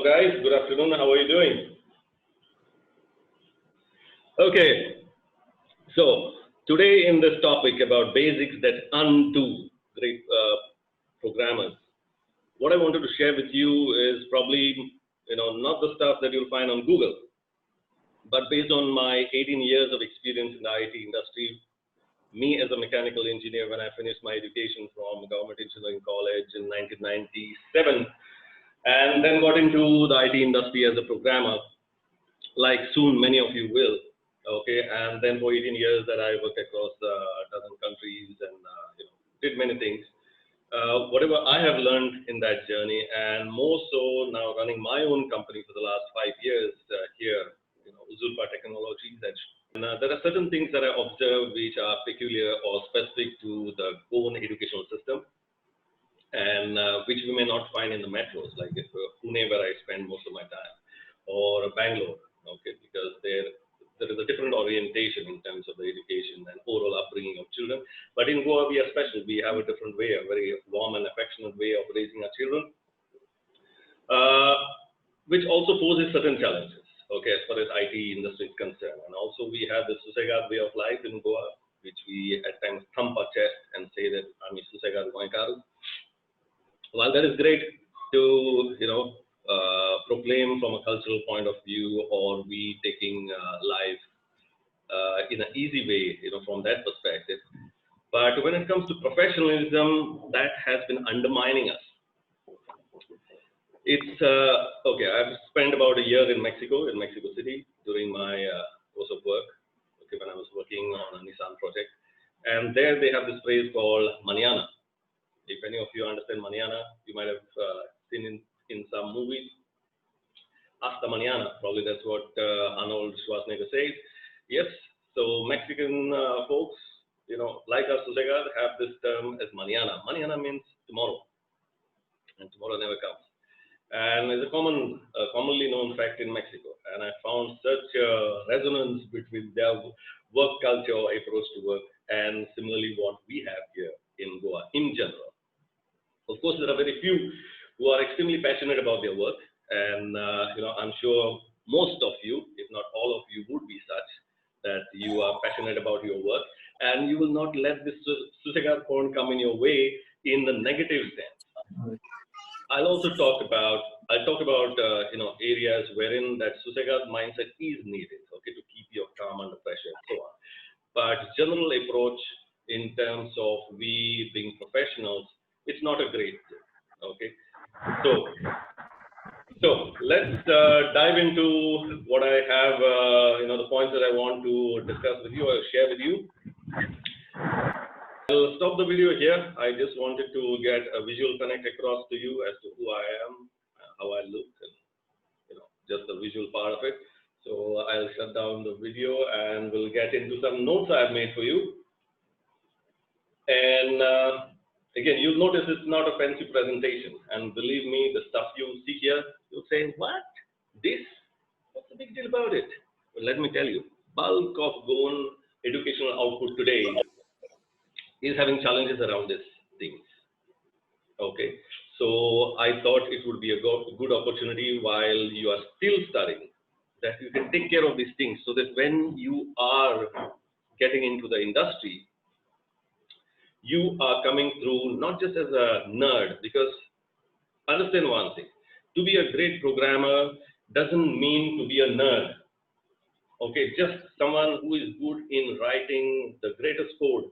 guys, good afternoon. How are you doing? Okay, so today in this topic about basics that undo great programmers, what I wanted to share with you is probably not the stuff that you'll find on Google, but based on my 18 years of experience in the IT industry, me as a mechanical engineer when I finished my education from Government Engineering College in 1997, and then got into the IT industry as a programmer, like soon many of you will. Okay, and then for 18 years that I worked across a dozen countries and did many things. Whatever I have learned in that journey, and more so now running my own company for the last 5 years here, Uzoorba Technologies. And there are certain things that I observe which are peculiar or specific to the own educational system, and which we may not find in the metros, like Pune, where I spend most of my time, or Bangalore. Okay, because there is a different orientation in terms of the education and overall upbringing of children. But in Goa, we are special. We have a different way, a very warm and affectionate way of raising our children, which also poses certain challenges, okay, as far as IT industry is concerned. And also we have the Susegad way of life in Goa, which we at times thump our chest and say that I'm Susegad Goinkaru. While that is great to, proclaim from a cultural point of view, or we taking life in an easy way, from that perspective. But when it comes to professionalism, that has been undermining us. It's okay. I've spent about a year in Mexico City, during my course of work. Okay, when I was working on a Nissan project, and there they have this phrase called "mañana." If any of you understand mañana, you might have seen in some movies. Hasta mañana, probably that's what Arnold Schwarzenegger says. Yes, so Mexican folks, like us, Susegad, have this term as mañana. Mañana means tomorrow, and tomorrow never comes. And it's a commonly known fact in Mexico. And I found such resonance between their work culture or approach to work, and similarly what we have here in Goa in general. Of course, there are very few who are extremely passionate about their work. And, I'm sure most of you, if not all of you, would be such that you are passionate about your work, and you will not let this Susegad porn come in your way in the negative sense. I'll talk about areas wherein that Susegad mindset is needed, okay, to keep your calm under pressure and so on. But general approach in terms of we being professionals, it's not a great thing, okay? So let's dive into what I have, the points that I want to discuss with you or share with you. I'll stop the video here. I just wanted to get a visual connect across to you as to who I am, how I look, and just the visual part of it. So I'll shut down the video and we'll get into some notes I've made for you. And again, you'll notice it's not a fancy presentation, and believe me, the stuff you see here, you'll say, what? This? What's the big deal about it? Well, let me tell you, bulk of Goan educational output today is having challenges around these things. Okay, so I thought it would be a good opportunity while you are still studying, that you can take care of these things, so that when you are getting into the industry, you are coming through not just as a nerd, because understand one thing, to be a great programmer doesn't mean to be a nerd. Okay, just someone who is good in writing the greatest code.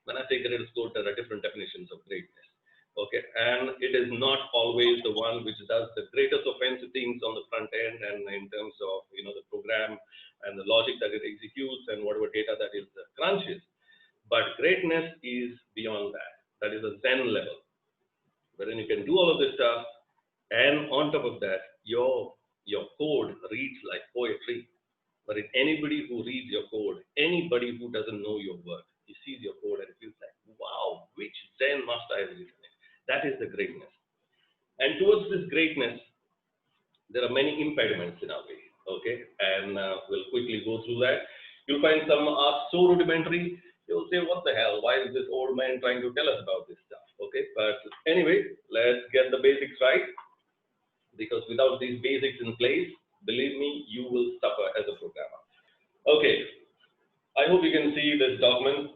When I say greatest code, there are different definitions of greatness. Okay, and it is not always the one which does the greatest offensive things on the front end, and in terms of the program and the logic that it executes and whatever data that it crunches. But greatness is beyond that. That is a Zen level, wherein you can do all of this stuff, and on top of that, your code reads like poetry. But if anybody who reads your code, anybody who doesn't know your work, he sees your code and feels like, wow, which Zen master has written it. That is the greatness. And towards this greatness, there are many impediments in our way. Okay, and we'll quickly go through that. You'll find some are so rudimentary. You'll say, what the hell? Why is this old man trying to tell us about this stuff? Okay, but anyway, let's get the basics right. because without these basics in place, believe me, you will suffer as a programmer. Okay, I hope you can see this document.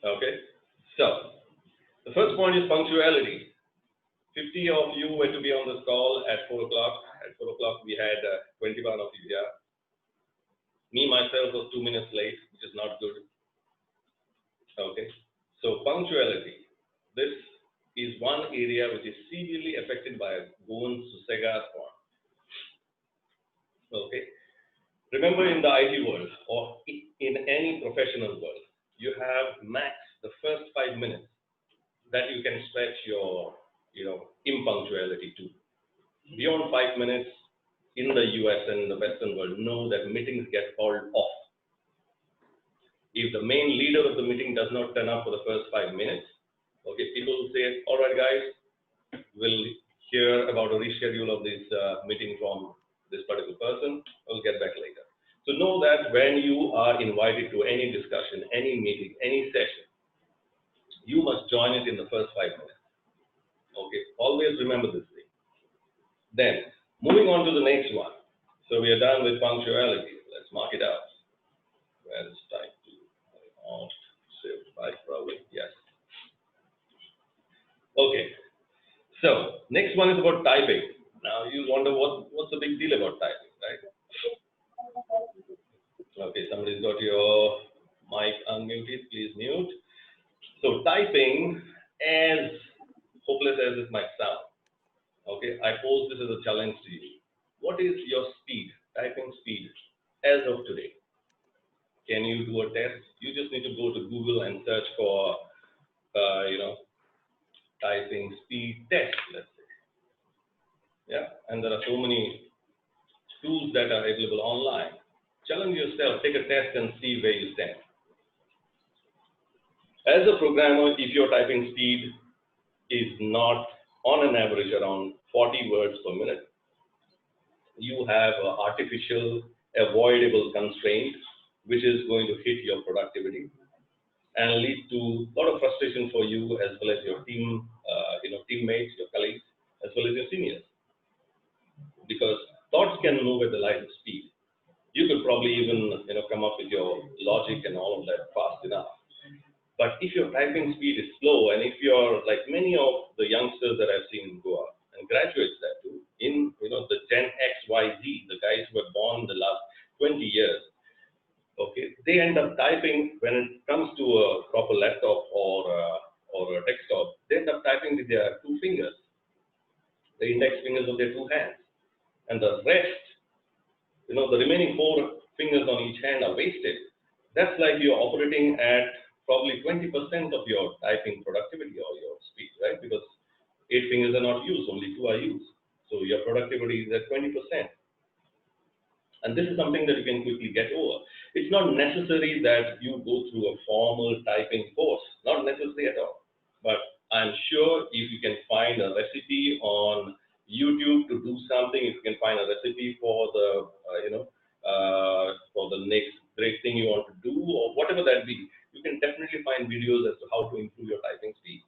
Okay, so the first point is punctuality. 50 of you were to be on this call at 4 o'clock. At 4 o'clock, we had 21 of you here. Me, myself, was 2 minutes late, which is not good. Okay, so punctuality. This is one area which is severely affected by Govind Susega's point. Okay, remember in the IT world or in any professional world, you have max the first 5 minutes that you can stretch your, impunctuality to. Beyond 5 minutes, in the US and the Western world, know that meetings get called off. If the main leader of the meeting does not turn up for the first 5 minutes, okay, people will say, all right, guys, we'll hear about a reschedule of this meeting from this particular person. We'll get back later. So know that when you are invited to any discussion, any meeting, any session, you must join it in the first 5 minutes. Okay, always remember this thing. Then, moving on to the next one. So we are done with punctuality. Let's mark it out. Where is type 2? Saved by probably, yes. Okay, so next one is about typing. Now you wonder what's the big deal about typing, right? Okay, somebody's got your mic unmuted, please mute. So typing, as hopeless as it might sound, okay, I pose this as a challenge to you. What is your speed, typing speed, as of today? Can you do a test? You just need to go to Google and search for, typing speed test, let's say. Yeah, and there are so many tools that are available online. Challenge yourself, take a test and see where you stand. As a programmer, if your typing speed is not on an average around 40 words per minute, you have an artificial, avoidable constraint, which is going to hit your productivity and lead to a lot of frustration for you as well as your team, teammates, your colleagues, as well as your seniors. Because thoughts can move at the light of speed. You could probably even, come up with your logic and all of that fast enough. But if your typing speed is slow, and if you're like many of the youngsters that I've seen go up and graduates that too, in the Gen X, Y, Z, the guys who were born in the last 20 years, okay, they end up typing when it comes to a proper laptop or a desktop. They end up typing with their 2 fingers, the index fingers of their 2 hands, and the rest, the remaining 4 fingers on each hand are wasted. That's like you're operating at probably 20% of your typing productivity or your speed, right? Because 8 fingers are not used, only 2 are used. So your productivity is at 20%. And this is something that you can quickly get over. It's not necessary that you go through a formal typing course, not necessary at all. But I'm sure if you can find a recipe on YouTube to do something, if you can find a recipe for the, for the next great thing you want to do, or whatever that be, you can definitely find videos as to how to improve your typing speed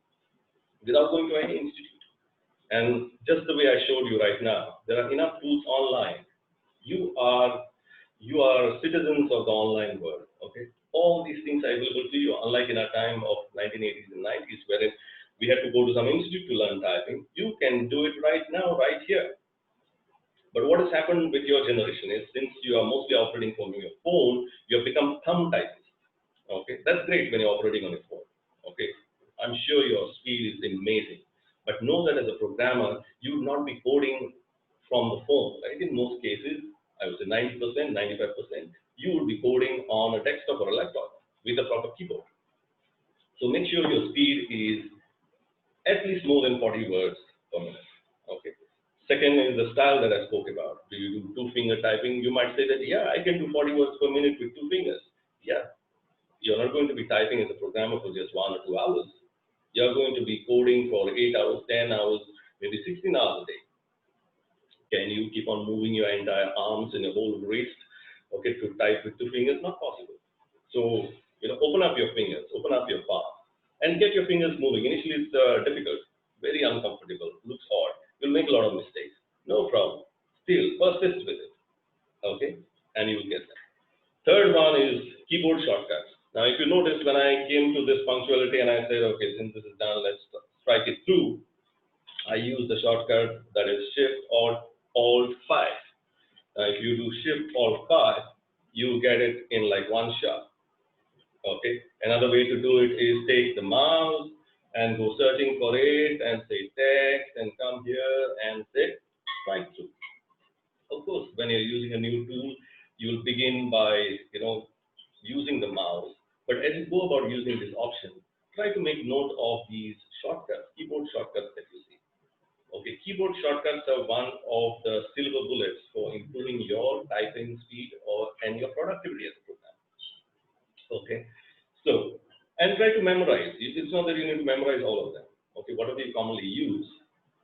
without going to any institute. And just the way I showed you right now, there are enough tools online. You are citizens of the online world, okay? All these things are available to you, unlike in our time of 1980s and 90s, wherein we had to go to some institute to learn typing. You can do it right now, right here. But what has happened with your generation is, since you are mostly operating from your phone, you have become thumb typists. Okay, that's great when you're operating on your phone. Okay, I'm sure your speed is amazing. But know that as a programmer, you would not be coding from the phone, right? In most cases, I would say 90%, 95%, you would be coding on a desktop or a laptop with a proper keyboard. So make sure your speed is at least more than 40 words per minute. Okay. Second is the style that I spoke about. Do you do 2-finger typing? You might say that, yeah, I can do 40 words per minute with 2 fingers. Yeah. You're not going to be typing as a programmer for just 1 or 2 hours. You're going to be coding for 8 hours, 10 hours, maybe 16 hours a day. Can you keep on moving your entire arms and your whole wrist, okay, to type with 2 fingers? Not possible. So, open up your fingers, open up your palm, and get your fingers moving. Initially, it's difficult very uncomfortable, looks odd. You'll make a lot of mistakes. No problem. Still, persist with it. Okay? And you will get there. Third one is keyboard shortcuts. Now, if you notice, when I came to this punctuality and I said, okay, since this is done, let's strike it through, I use the shortcut that is Shift or Alt 5. Now, if you do Shift Alt 5, you get it in like one shot. Okay. Another way to do it is take the mouse and go searching for it and say text and come here and say strike through. Of course, when you're using a new tool, you'll begin by using the mouse. But as you go about using this option, try to make note of these shortcuts, keyboard shortcuts that you see. Okay, keyboard shortcuts are one of the silver bullets for improving your typing speed and your productivity as a program. Okay, so and try to memorize. It's not that you need to memorize all of them. Okay, whatever you commonly use.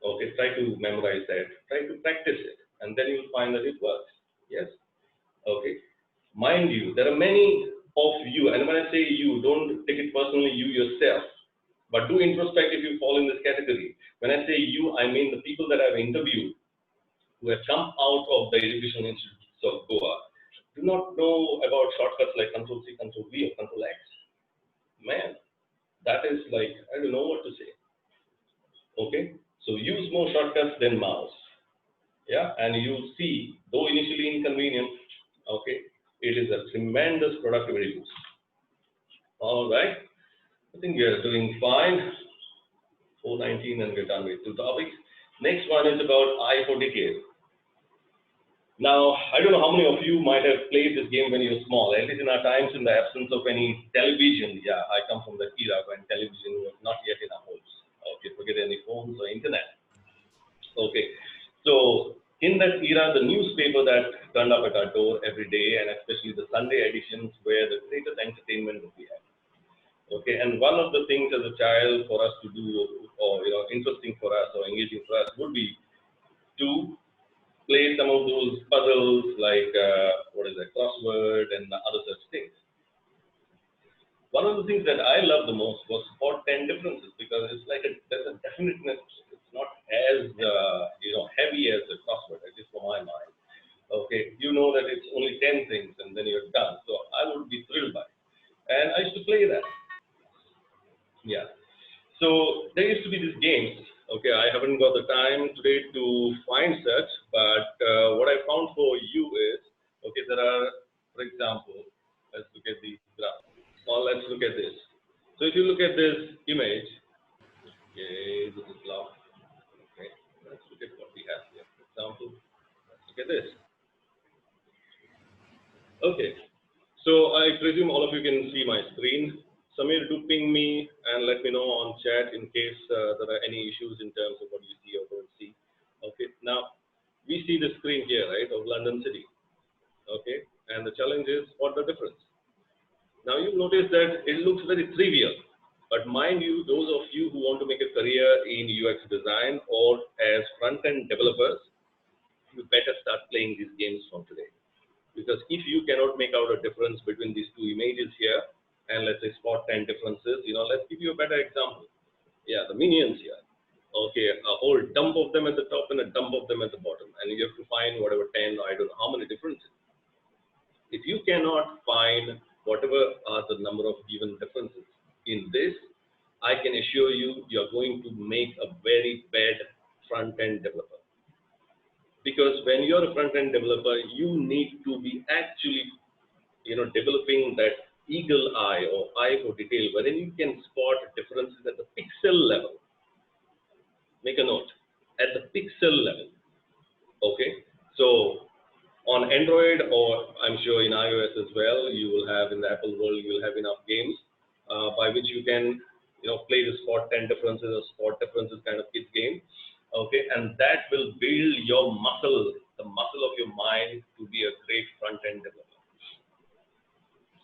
Okay, try to memorize that. Try to practice it, and then you'll find that it works. Yes. Okay. Mind you, there are many of you, and when I say you, don't take it personally, you yourself, but do introspect if you fall in this category. When I say you, I mean the people that I've interviewed who have come out of the educational institutes of Goa do not know about shortcuts like Control C, Control V, or Control X. Man, that is like, I don't know what to say. Okay, so use more shortcuts than mouse. Yeah, and you'll see, though initially inconvenient, okay, it is a tremendous productivity boost. All right, I think we are doing fine. 4:19 and we're done with two topics. Next one is about I for Decade. Now, I don't know how many of you might have played this game when you were small, at least in our times in the absence of any television. Yeah, I come from the era when television was not yet in our homes. Okay, forget any phones or internet. Okay, so in that era, the newspaper that turned up at our door every day, and especially the Sunday editions, were the greatest entertainment that we had. Okay, and one of the things as a child for us to do, or interesting for us or engaging for us, would be to play some of those puzzles like crossword and other such things. One of the things that I loved the most was spot 10 differences, because it's like there's a definiteness. It's not as heavy as a crossword, at least for my mind. Okay, you know that it's only 10 things and then you're done. So I would be thrilled by it. And I used to play that. Yeah. So there used to be these games. Okay, I haven't got the time today to find such, but what I found for you is, okay, there are, for example, let's look at the graph. Or let's look at this. So if you look at this image, okay, this is love. Okay, let's look at what we have here. For example, let's look at this. Okay, so I presume all of you can see my screen. Samir, do ping me and let me know on chat in case there are any issues in terms of what you see or don't see. Okay, now we see the screen here, right, of London City. Okay, and the challenge is, what the difference? Now you notice that it looks very trivial, but mind you, those of you who want to make a career in UX design or as front-end developers, you better start playing these games from today. Because if you cannot make out a difference between these two images here, and let's say spot 10 differences, let's give you a better example. Yeah, the minions here. Okay, a whole dump of them at the top and a dump of them at the bottom, and you have to find whatever 10, I don't know how many differences. If you cannot find whatever are the number of given differences in this, I can assure you, you're going to make a very bad front-end developer. Because when you're a front-end developer, you need to be actually, developing that eagle eye or eye for detail, wherein you can spot differences at the pixel level. Make a note, at the pixel level. Okay, so on Android, or I'm sure in iOS as well, you will have, in the Apple world, you will have enough games by which you can, play the spot 10 differences or spot differences kind of kids game. Okay, and that will build your muscle, the muscle of your mind to be a great front-end developer.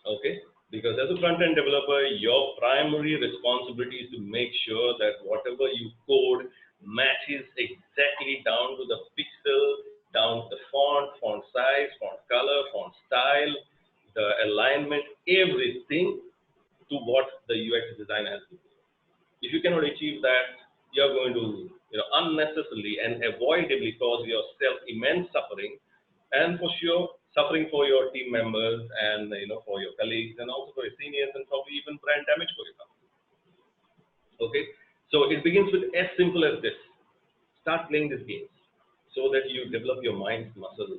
Okay, because as a front-end developer, your primary responsibility is to make sure that whatever you code matches exactly down to the pixel, down to the font size, font color, font style, the alignment, everything to what the UX designer has to do. If you cannot achieve that, you're going to, unnecessarily and avoidably cause yourself immense suffering, and for sure, suffering for your team members and for your colleagues and also for your seniors and probably even brand damage for your company. Okay, so it begins with as simple as this: start playing these games so that you develop your mind's muscle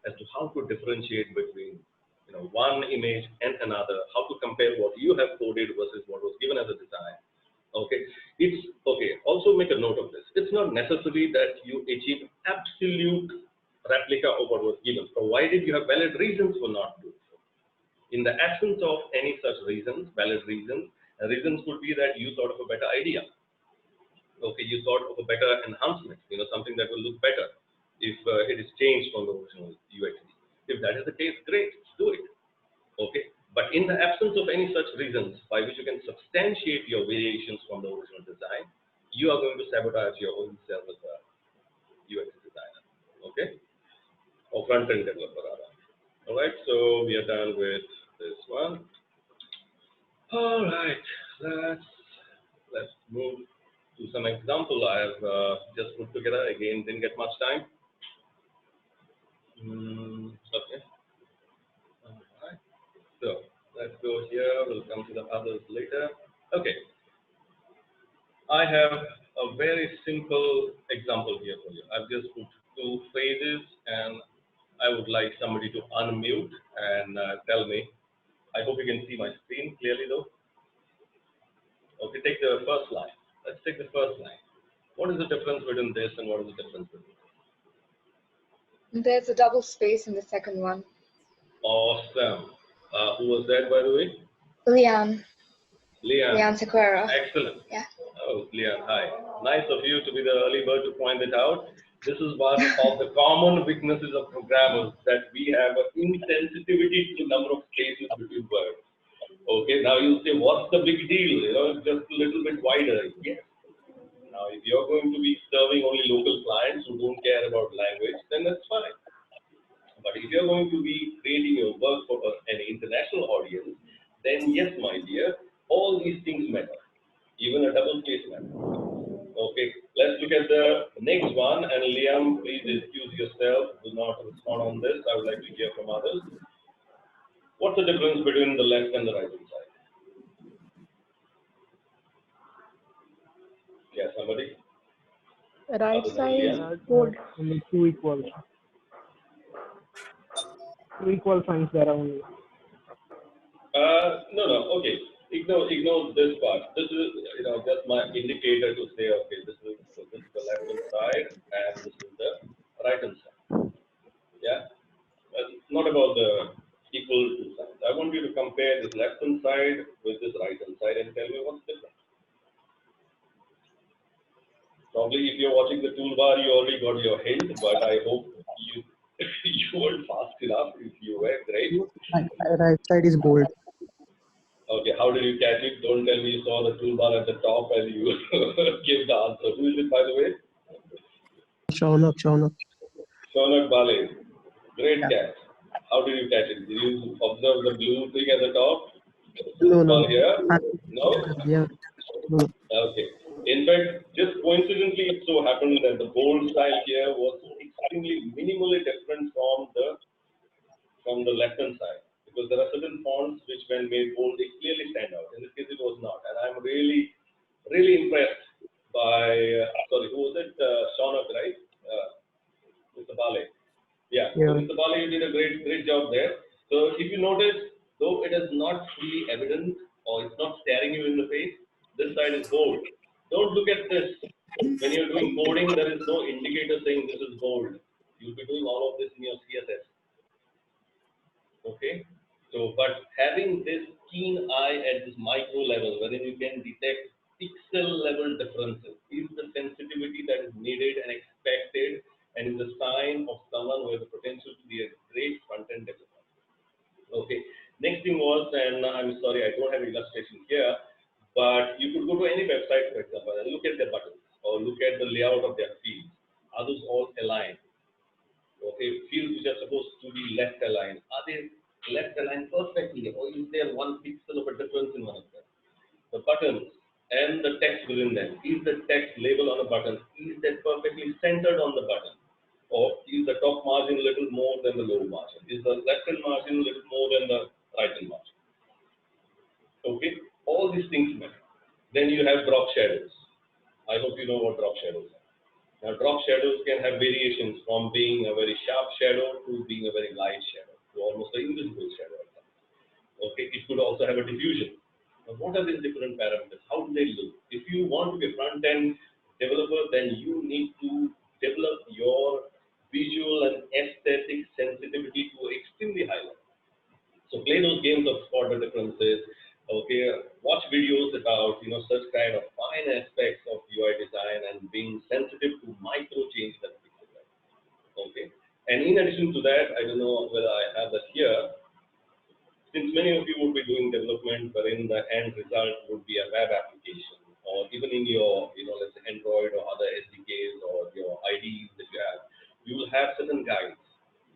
as to how to differentiate between one image and another, how to compare what you have coded versus what was given as a design. Okay, it's okay. Also make a note of this. It's not necessary that you achieve absolute replica of what was given, provided you have valid reasons for not doing so. In the absence of any such reasons, valid reasons, reasons could be that you thought of a better idea. Okay, you thought of a better enhancement, something that will look better if it is changed from the original UX. If that is the case, great, do it. Okay, but in the absence of any such reasons by which you can substantiate your variations from the original design, you are going to sabotage your own self as a UX designer. Okay, or front-end developer rather. All right, so we are done with this one. All right, let's move to some example I have just put together. Again, didn't get much time. Okay. All right. So let's go here. We'll come to the others later. Okay. I have a very simple example here for you. I've just put two phases, and I would like somebody to unmute and tell me. I hope you can see my screen clearly, though. Okay, take the first line. Let's take the first line. What is the difference between this and what is the difference between this? There's a double space in the second one. Awesome. Who was that, by the way? Leanne. Leanne. Leanne Sequeira. Excellent. Yeah. Oh, Leanne, hi. Nice of you to be the early bird to point it out. This is one of the common weaknesses of programmers, that we have an insensitivity to the number of spaces between words. Okay, now you'll say, what's the big deal? Just a little bit wider. Yes. Now, if you're going to be serving only local clients who don't care about language, then that's fine. But if you're going to be creating your work for an international audience, then yes, my dear, all these things matter. Even a double space matters. Okay, let's look at the next one. And Liam, please excuse yourself. Do not respond on this. I would like to hear from others. What's the difference between the left and the right hand side? Yeah, somebody? Right side, bold. Only two equals. Two equal signs there only. No. Okay. Ignore this part. This is just my indicator to say, okay, this is the left hand side and this is the right hand side. Yeah. Not about the equal two sides. I want you to compare this left hand side with this right hand side and tell me what's different. Probably if you're watching the toolbar, you already got your hint, but I hope you weren't fast enough. If you were, great. Right side is bold. Okay, how did you catch it? Don't tell me you saw the toolbar at the top and you give the answer. Who is it, by the way? Shaunak. Shaunak Bale. Great catch. How did you catch it? Did you observe the blue thing at the top? No. Here? No? Yeah. No. Okay. In fact, just coincidentally, it so happened that the bold style here was extremely minimally different from the left-hand side, because there are certain fonts which, when made bold, they clearly stand out. In this case, it was not. And I'm really, really impressed by, sorry, who was it? Shaunak, right? Mr. Bale. Yeah. So, Mr. Bale, you did a great job there. So, if you notice, though it is not fully evident or it's not staring you in the face, this side is bold. Don't look at this. When you're doing bolding, there is no indicator saying this is bold. You'll be doing all of this in your CSS. Okay? So, but having this keen eye at this micro level, wherein you can detect pixel level differences, is the sensitivity that is needed and expected, and is a sign of someone who has the potential to be a great front-end developer. Okay. Next thing was, and I'm sorry, I don't have illustration here, but you could go to any website, for example, and look at their buttons or look at the layout of their fields. Are those all aligned? Okay, fields which are supposed to be left aligned, are they left aligned perfectly, or is there one pixel of a difference in one of them? The buttons, and the text within them. Is the text label on a button, is that perfectly centered on the button? Or is the top margin a little more than the lower margin? Is the left-hand margin a little more than the right-hand margin? Okay, all these things matter. Then you have drop shadows. I hope you know what drop shadows are. Now, drop shadows can have variations from being a very sharp shadow to being a very light shadow, to almost an invisible shadow. Okay, it could also have a diffusion. Now, what are these different parameters? How do they look? If you want to be a front-end developer, then you need to develop your visual and aesthetic sensitivity to extremely high level. So play those games of spot the differences. Okay, watch videos about such kind of fine aspects of UI design and being sensitive to micro change that people like. Okay, and in addition to that, I don't know whether I have that here. Since many of you would be doing development, wherein the end result would be a web application, or even in your let's say Android or other SDKs or your IDEs that you will have certain guides.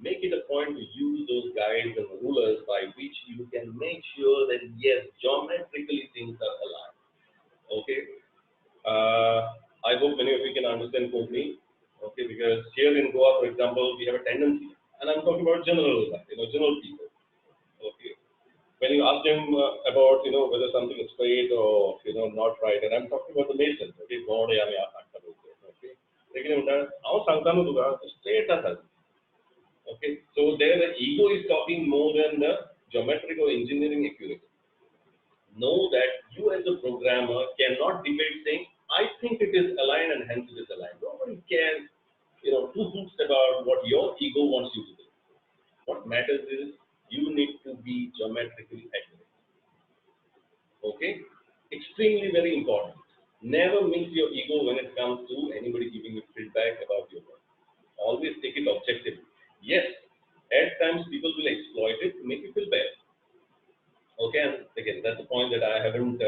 Make it a point to use those guides and rulers by which you can make sure that yes, geometrically things are aligned. Okay. I hope many of you can understand me. Okay, because here in Goa, for example, we have a tendency, and I'm talking about general people. Okay. When you ask them about whether something is straight or not right, and I'm talking about the masons. Okay, God, okay. Straight as okay, so there the ego is talking more than the geometric or engineering accuracy. Know that you as a programmer cannot debate saying, I think it is aligned and hence it is aligned. Nobody cares, two hoots about what your ego wants you to do. What matters is you need to be geometrically accurate. Okay? Extremely very important. Never mix your ego when it comes to anybody giving you feedback about your work. Always take it objectively. Yes, at times people will exploit it to make you feel bad. Okay, and again, that's the point that I haven't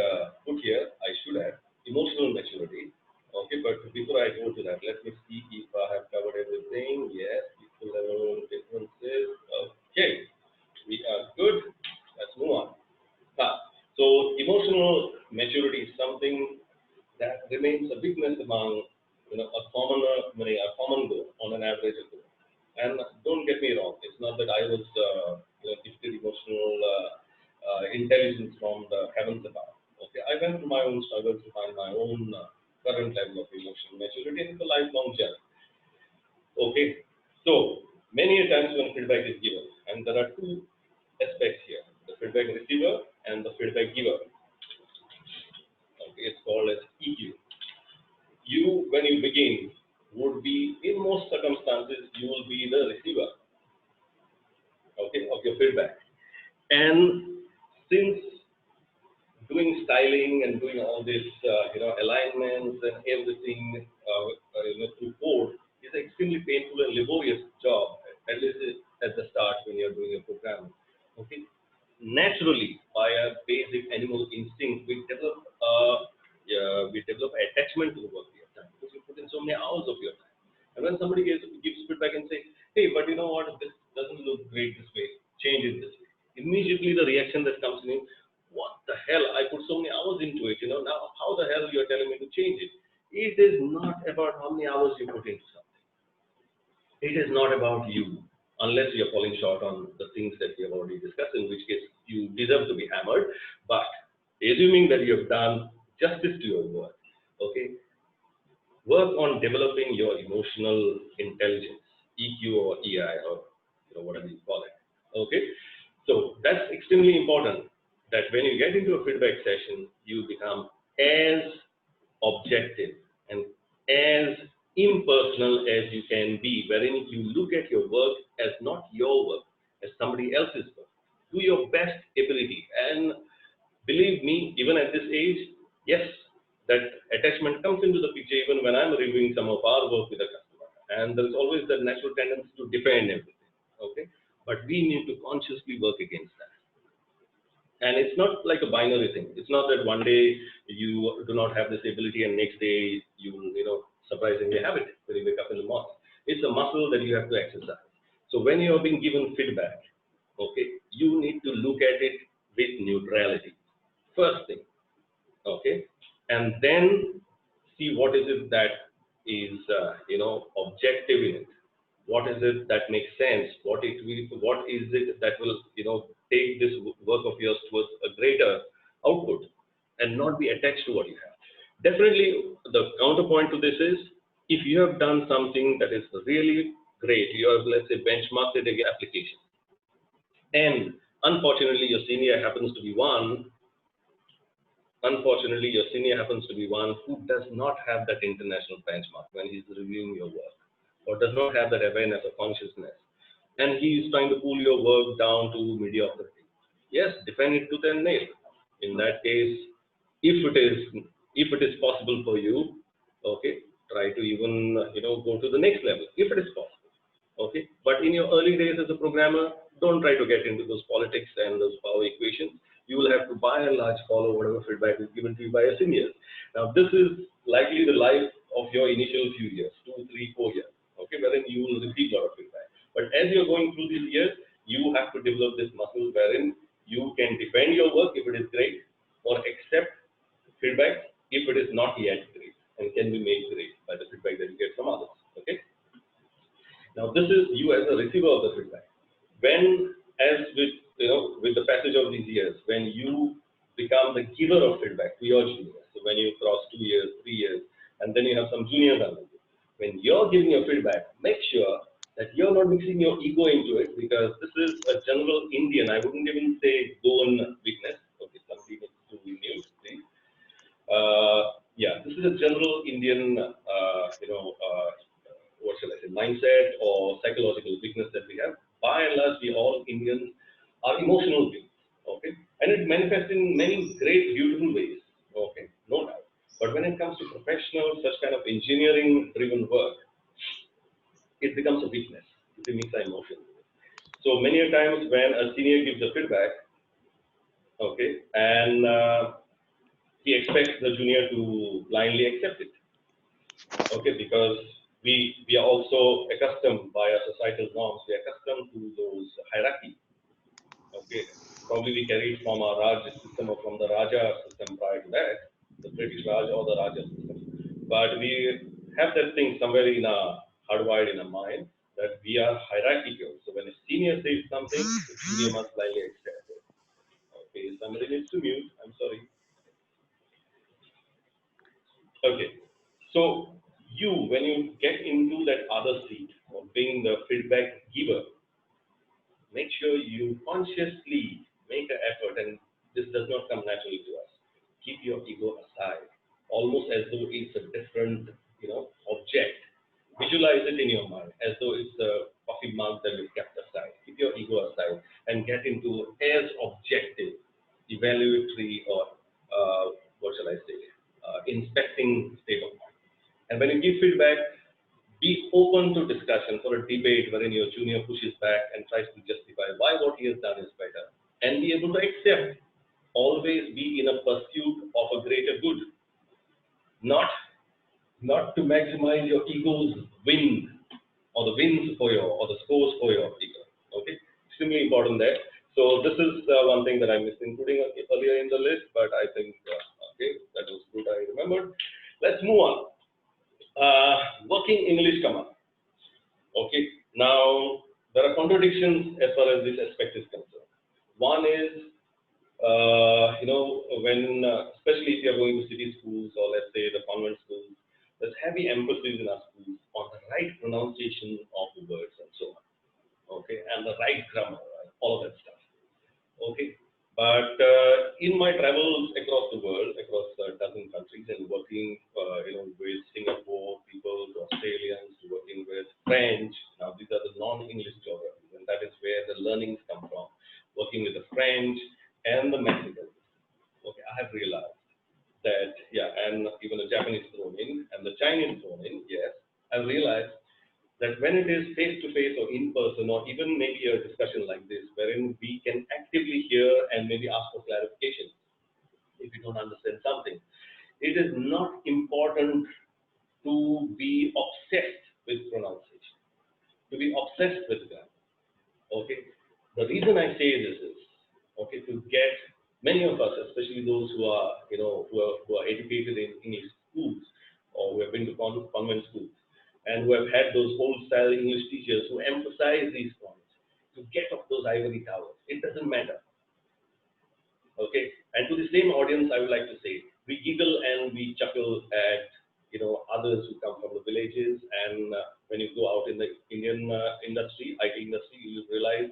put here. I should have. Emotional maturity. Okay, but before I go to that, let me see if I have covered everything. Yes, equal level differences. Okay, we are good. Let's move on. So emotional maturity is something that remains a weakness among a common goal on an average goal. And don't get me wrong, it's not that I was gifted emotional intelligence from the heavens above. Okay, I went through my own struggles to find my own current level of emotional maturity, and it's a lifelong journey. Okay, so many a times when feedback is given, and there are two aspects here: the feedback receiver and the feedback giver. Okay, it's called as EQ. You, when you begin, would be, in most circumstances, you will be the receiver, okay, of your feedback. And since doing styling and doing all this, alignments and everything, through code is an extremely painful and laborious job, at least at the start when you're doing a program. Okay, naturally, by a basic animal instinct, we develop attachment to the work we have done because you put in so many hours of your time. And when somebody gives feedback and say, hey, but you know what, this doesn't look great this way, change it this way. Immediately the reaction that comes in, what the hell, I put so many hours into it, now how the hell you're telling me to change it? It is not about how many hours you put into something. It is not about you, unless you're falling short on the things that we have already discussed, in which case you deserve to be hammered. But assuming that you have done justice to your work, okay, work on developing your emotional intelligence, EQ or EI, or whatever you call it. Okay, so that's extremely important. That when you get into a feedback session, you become as objective and as impersonal as you can be, wherein you look at your work as not your work, as somebody else's work. Do your best ability, and believe me, even at this age, yes, that attachment comes into the picture even when I'm reviewing some of our work with a customer. And there's always that natural tendency to defend everything. Okay, but we need to consciously work against that. And it's not like a binary thing. It's not that one day you do not have this ability and next day you surprisingly have it when you wake up in the morning. It's a muscle that you have to exercise. So when you are being given feedback, okay, you need to look at it with neutrality. First thing, okay, and then see what is it that is objective in it. What is it that makes sense? What is it that will take this work of yours towards a greater output and not be attached to what you have. Definitely, the counterpoint to this is if you have done something that is really great, you have, let's say, benchmarked it against application, and unfortunately your senior happens to be one who does not have that international benchmark when he's reviewing your work, or does not have that awareness or consciousness, and he is trying to pull your work down to mediocrity. Yes, defend it tooth and nail. In that case, if it is possible for you, okay, try to even go to the next level if it is possible. Okay, but in your early days as a programmer, don't try to get into those politics and those power equations. You will have to by and large follow whatever feedback is given to you by a senior. Now, this is likely the life of your initial few years, 2, 3, 4 years, okay, wherein you will receive a lot of feedback. But as you're going through these years, you have to develop this muscle wherein you can defend your work if it is great, or accept feedback if it is not yet great and can be made great by the feedback that you get from others. Okay. Now, this is you as a receiver of the feedback. When, as with the passage of these years, when you become the giver of feedback to your juniors, so when you cross 2 years, 3 years, and then you have some juniors under you, when you're giving your feedback, make sure that you're not mixing your ego into it, because this is a general Indian, I wouldn't even say Goan weakness. Okay, somebody needs to be mute, please. Yeah, this is a general Indian, what shall I say, mindset or psychological weakness that we have. By and large, we all Indians are emotional beings, okay? And it manifests in many great, beautiful ways, okay, no doubt. But when it comes to professional, such kind of engineering-driven work, it becomes a weakness if we mix our emotions. So many a times when a senior gives a feedback, okay, and he expects the junior to blindly accept it, okay, because we are also accustomed by our societal norms, we are accustomed to those hierarchy, okay. Probably we carried from our Raj system or from the Raja system prior to that, the British Raj or the Raja system. But we have that thing somewhere in our hardwired in our mind that we are hierarchical. So when a senior says something, the junior must blindly accept it. Okay, somebody needs to mute. I'm sorry. Okay, so when you get into that other seat of being the feedback giver, make sure you consciously make an effort, and this does not come naturally to us. Keep your ego aside, almost as though it's a different, object. Visualize it in your mind as though it's a coffee mug that is kept aside. Keep your ego aside and get into as objective, evaluatory, or what shall I say, inspecting state of mind. And when you give feedback, be open to discussion for a debate wherein your junior pushes back and tries to justify why what he has done is better, and be able to accept. Always be in a pursuit of a greater good, not to maximize your ego's win or the wins for your or the scores for your ego. Okay, extremely important there. So this is one thing that I missed including earlier in the list, but I think okay, that was good. I remembered. Let's move on. Working English command. Okay, now there are contradictions as far as this aspect is concerned. One is, when, especially if you are going to city schools or let's say the convent schools, there's heavy emphasis in our schools on the right pronunciation of the words and so on. Okay, and the right grammar, all of that stuff. Okay, but in my travels across the world, across a dozen countries, and working, with Singapore people, to Australians, to working with French. Now these are the non-English geographies, and that is where the learnings come from. Working with the French and the Mexicans. Okay, I have realized that, yeah, and even the Japanese thrown in, and the Chinese thrown in. Yes, I realized that when it is face-to-face or in-person, or even maybe a discussion like this, wherein we can actively hear and maybe ask for clarification if you don't understand something, it is not important to be obsessed with pronunciation, to be obsessed with grammar. Okay, the reason I say this is, okay, to get Many of us, especially those who are, who are educated in English schools or who have been to convent schools and who have had those old-style English teachers who emphasize these points to get off those ivory towers. It doesn't matter. Okay, and to the same audience, I would like to say, we giggle and we chuckle at others who come from the villages, and when you go out in the Indian industry, IT industry, you realize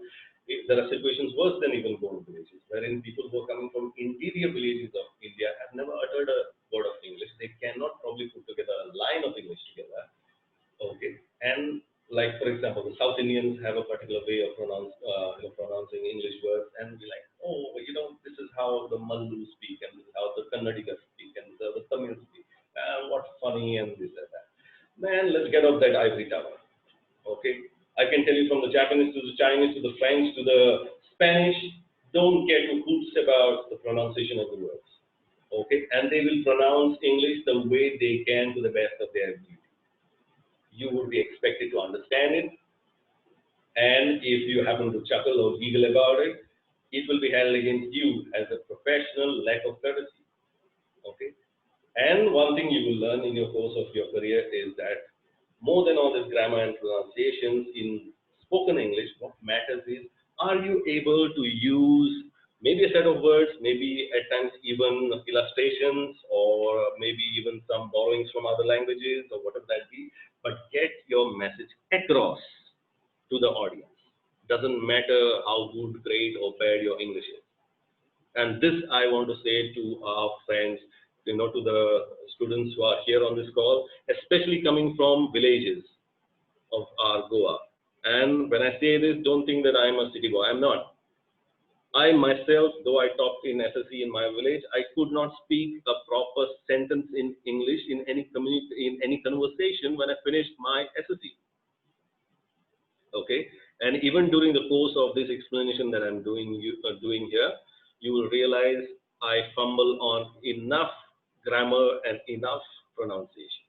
there are situations worse than even rural villages, wherein people who are coming from interior villages of India have never uttered a word of English. They cannot probably put together a line of English together. Okay, and like for example, the South Indians have a particular way of pronouncing English words, and we're like, oh, this is how the Mallu speak, and this is how the Kannadigas speak, and the Tamil speak. What's funny and this and that. Man, let's get off that ivory tower. Okay, I can tell you from the Japanese to the Chinese to the French to the Spanish, don't get too hoots about the pronunciation of the words. Okay, and they will pronounce English the way they can to the best of their ability. You would be expected to understand it, and if you happen to chuckle or giggle about it, it will be held against you as a professional lack of courtesy. Okay, and one thing you will learn in your course of your career is that more than all this grammar and pronunciations in spoken English, what matters is, are you able to use maybe a set of words, maybe at times even illustrations, or maybe even some borrowings from other languages or whatever that be, but get your message across to the audience. Doesn't matter how good, great, or bad your English is. And this I want to say to our friends, to the students who are here on this call, especially coming from villages of our Goa. And when I say this, don't think that I'm a city boy. I'm not. I myself, though I taught in SSC in my village, I could not speak a proper sentence in English in any conversation when I finished my SSC. Okay, and even during the course of this explanation that I'm doing here, you will realize I fumble on enough grammar and enough pronunciation.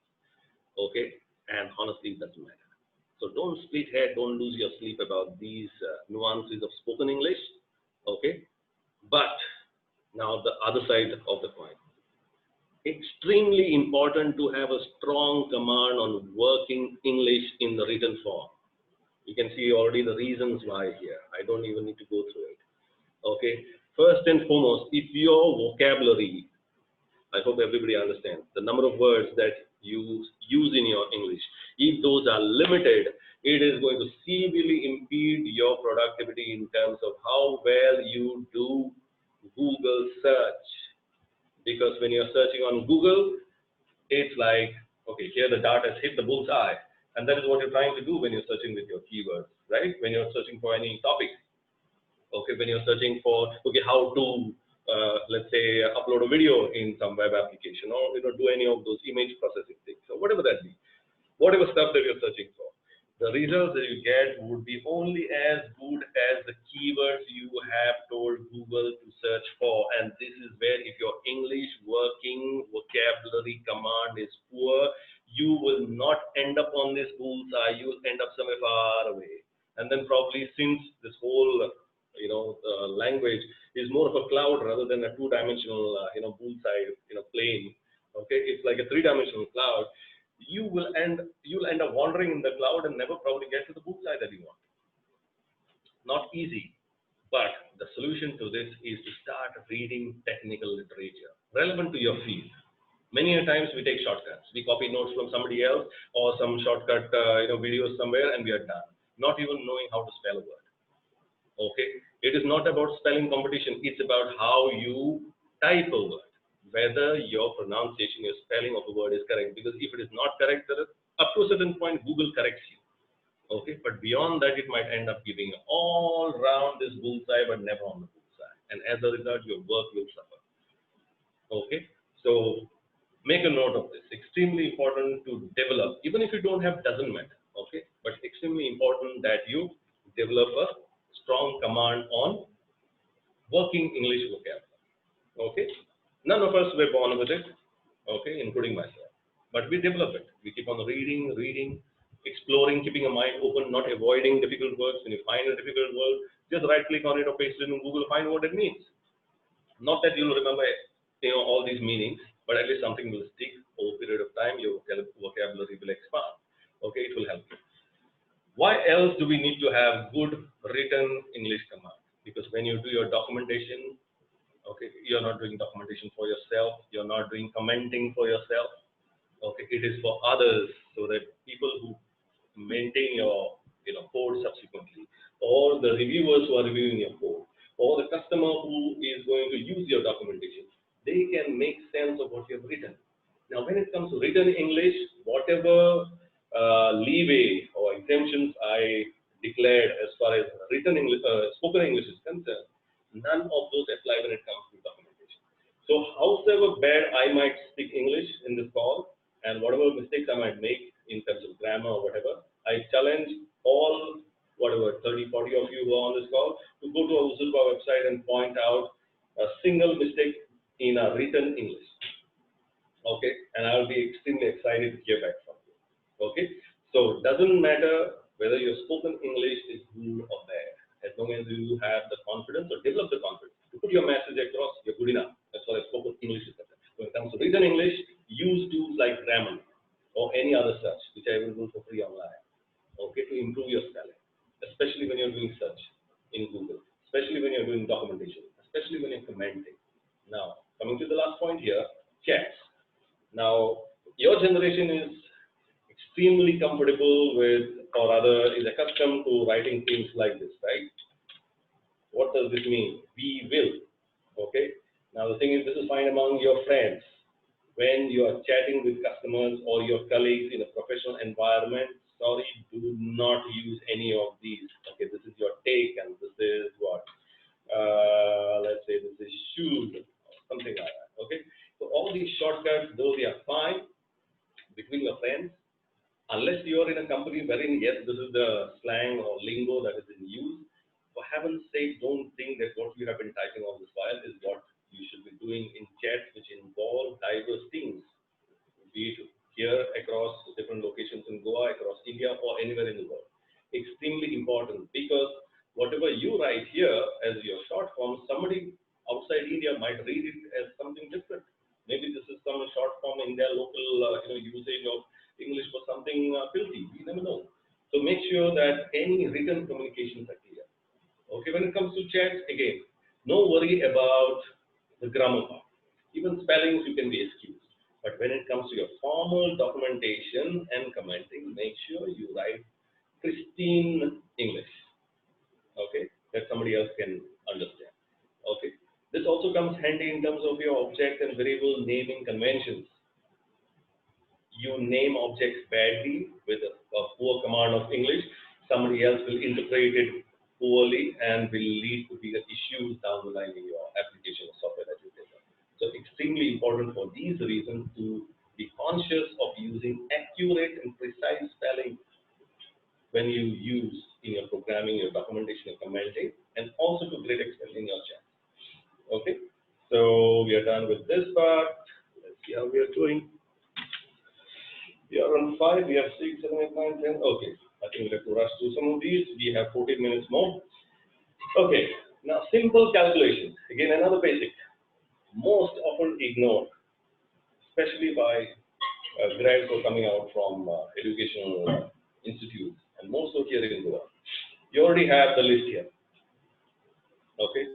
Okay, and honestly, it doesn't matter. So don't split head, don't lose your sleep about these nuances of spoken English. Okay, but now the other side of the coin. Extremely important to have a strong command on working English in the written form. You can see already the reasons why here. I don't even need to go through it. Okay, first and foremost, if your vocabulary, I hope everybody understands, the number of words that you use in your English, if those are limited, it is going to severely impede your productivity in terms of how well you do Google search. Because when you're searching on Google, it's like, okay, here the dart has hit the bullseye. And that is what you're trying to do when you're searching with your keywords, right? When you're searching for any topic. Okay, when you're searching for, okay, how to, let's say, upload a video in some web application, or do any of those image processing things, or whatever that be, whatever stuff that you're searching for. The results that you get would be only as good as the keywords you have told Google to search for. And this is where, if your English working vocabulary command is poor, you will not end up on this bullseye. You will end up somewhere far away. And then probably, since this whole language is more of a cloud rather than a two-dimensional bullseye plane. Okay, it's like a three-dimensional cloud. You'll end up wandering in the cloud and never probably get to the bullseye that you want. Not easy, but the solution to this is to start reading technical literature relevant to your field. Many a times we take shortcuts. We copy notes from somebody else or some shortcut videos somewhere, and we are done, not even knowing how to spell a word. Okay, it is not about spelling competition. It's about how you type a word, whether your pronunciation, your spelling of a word is correct. Because if it is not correct, up to a certain point, Google corrects you. Okay, but beyond that, it might end up giving all round this bullseye, but never on the bullseye. And as a result, your work will suffer. Okay, so make a note of this. Extremely important to develop, even if you don't have, doesn't matter. Okay, but extremely important that you develop a strong command on working English vocabulary. Okay, none of us were born with it. Okay, including myself, but we develop it. We keep on reading, exploring, keeping a mind open, not avoiding difficult words. When you find a difficult word, just right click on it or paste it in Google, find what it means. Not that you'll remember, all these meanings, but at least something will stick over a period of time. Your vocabulary will expand. Okay, it will help you. Why else do we need to have good written English command? Because when you do your documentation, okay, you're not doing documentation for yourself. You're not doing commenting for yourself. Okay, it is for others, so that people who maintain your code subsequently, or the reviewers who are reviewing your code, or the customer who is going to use your documentation, they can make sense of what you have written. Now, when it comes to written English, whatever leeway or exemptions I declared as far as written English, spoken English is concerned, none of those apply when it comes to documentation. So, however bad I might speak English in this call, and whatever mistakes I might make in terms of grammar or whatever, I challenge all, whatever, 30, 40 of you who are on this call to go to our Uzoorba website and point out a single mistake in a written English. Okay, and I'll be extremely excited to hear back from you. Okay, so it doesn't matter whether your spoken English is good or bad, as long as you have the confidence or develop the confidence to put your message across, you're good enough. That's what spoken English is concerned. When it comes to written English, use tools like Grammarly or any other search, which I will do for free online. Okay, to improve your spelling, especially when you're doing search in Google, especially when you're doing documentation, especially when you're commenting. Now, coming to the last point here, chats. Now, your generation is extremely comfortable with, or rather, is accustomed to writing things like this, right? What does this mean? We will. Okay. Now, the thing is, this is fine among your friends. When you are chatting with customers or your colleagues in a professional environment, sorry, do not use any of these. Okay, this is your take, and this is what? Let's say this is shoes, something like that. Okay, so all these shortcuts, though they are fine between your friends, unless you are in a company wherein, yes, this is the slang or lingo that is in use, for heaven's sake, don't think that what you have been typing on this file is what you should be doing in chats which involve diverse things, be it here across different locations in Goa, across India, or anywhere in the world. Extremely important, because whatever you write here as your short form, somebody outside India might read it as something different. Maybe this is some short form in their local usage of English for something filthy. We never know. So make sure that any written communications are clear. Okay, when it comes to chats, again, no worry about the grammar part. Even spellings you can be excused. But when it comes to your formal documentation and commenting, make sure you write pristine English. Okay, that somebody else can understand. Okay, this also comes handy in terms of your object and variable naming conventions. You name objects badly with a poor command of English, somebody else will interpret it poorly and will lead to bigger issues down the line in your application or software that you develop. So extremely important for these reasons to be conscious of using accurate and precise spelling when you use in your programming, your documentation, your commenting, and also to great extent in your chat. Okay, so we are done with this part. Let's see how we are doing. We are on 5, we have 6, 7, 8, 9, 10. Okay, I think we have to rush through some of these. We have 14 minutes more. Okay, now simple calculation. Again, another basic. Most often ignored, especially by grads who are coming out from educational institutes, and more so here in Goa. You already have the list here. Okay.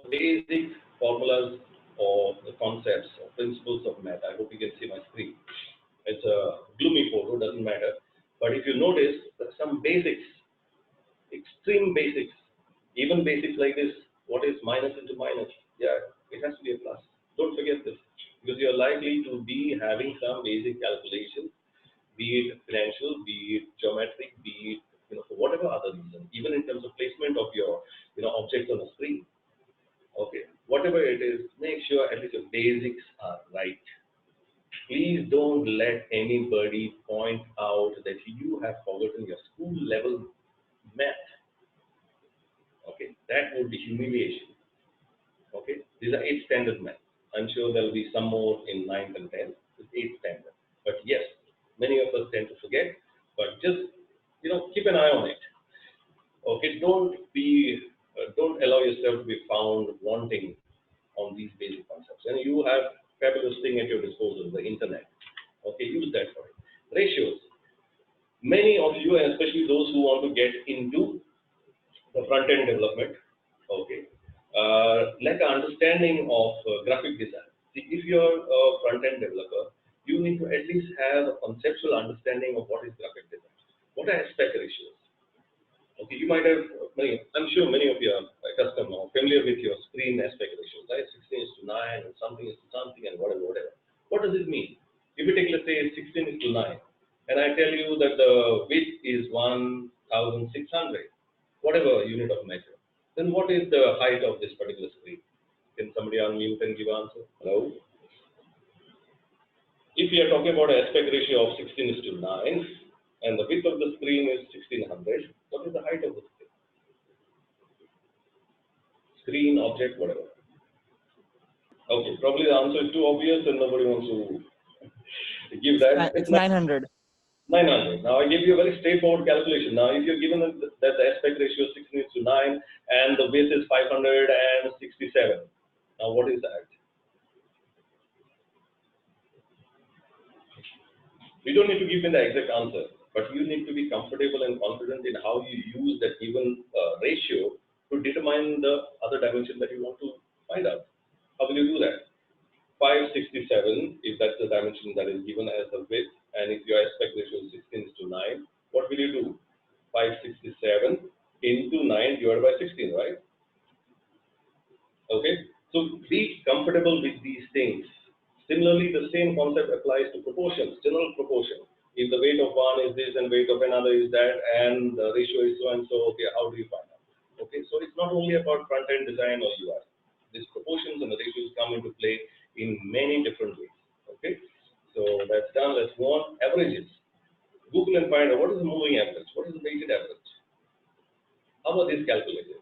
Basic formulas or the concepts or principles of math. I hope you can see my screen. It's a gloomy photo, doesn't matter. But if you notice that some basics, extreme basics, even basics like this, what is minus into minus? Yeah, it has to be a plus. Don't forget this, because you're likely to be having some basic calculations, be it financial, be it geometric, be it for whatever other reason, even in terms of placement of your objects on the screen. Okay, whatever it is, make sure at least your basics are right. Please don't let anybody point out that you have forgotten your school level math. Okay, that would be humiliation. Okay, these are 8th standard math. I'm sure there will be some more in 9th and 10th. It's 8th standard. But yes, many of us tend to forget. But just keep an eye on it. Okay, don't allow yourself to be found wanting on these basic concepts. And you have fabulous thing at your disposal, the internet. Okay, use that for it. Ratios. Many of you, and especially those who want to get into the front-end development, okay, like an understanding of graphic design. See, if you're a front-end developer, you need to at least have a conceptual understanding of what is graphic design. What are aspect ratios? Okay, you might have, I'm sure many of you are accustomed or familiar with your screen aspect ratios, right? 16:9 and something is to something and whatever. What does it mean? If you take, let's say, 16:9, and I tell you that the width is 1,600, whatever unit of measure, then what is the height of this particular screen? Can somebody unmute and give answer? Hello? If we are talking about an aspect ratio of 16:9, and the width of the screen is 1600, what is the height of the screen? Screen, object, whatever. Okay, probably the answer is too obvious and nobody wants to give that. It's 900. 900. Now I give you a very straightforward calculation. Now if you're given that the aspect ratio is 16:9 and the width is 567, now what is that? You don't need to give me the exact answer, but you need to be comfortable and confident in how you use that given ratio to determine the other dimension that you want to find out. How will you do that? 567, if that's the dimension that is given as the width, and if your aspect ratio is 16:9, what will you do? 567 into 9 divided by 16, right? Okay, so be comfortable with these things. Similarly, the same concept applies to proportions, general proportion. If the weight of one is this and weight of another is that, and the ratio is so and so, okay, how do you find out? Okay, so it's not only about front-end design or UI. These proportions and the ratios come into play in many different ways. Okay, so that's done. Let's move on. Averages. Google and find out what is the moving average, what is the weighted average. How are these calculated?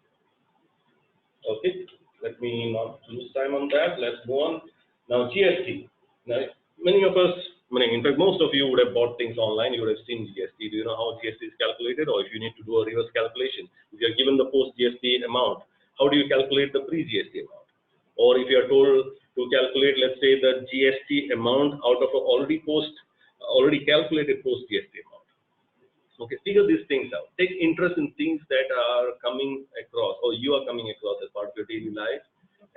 Okay, let me not lose time on that. Let's move on. Now, GST. Now, many of us, in fact, most of you would have bought things online. You would have seen GST. Do you know how GST is calculated, or if you need to do a reverse calculation? If you are given the post-GST amount, how do you calculate the pre-GST amount? Or if you are told to calculate, let's say, the GST amount out of a already calculated post-GST amount. Okay, figure these things out. Take interest in things that are coming across, or you are coming across as part of your daily life,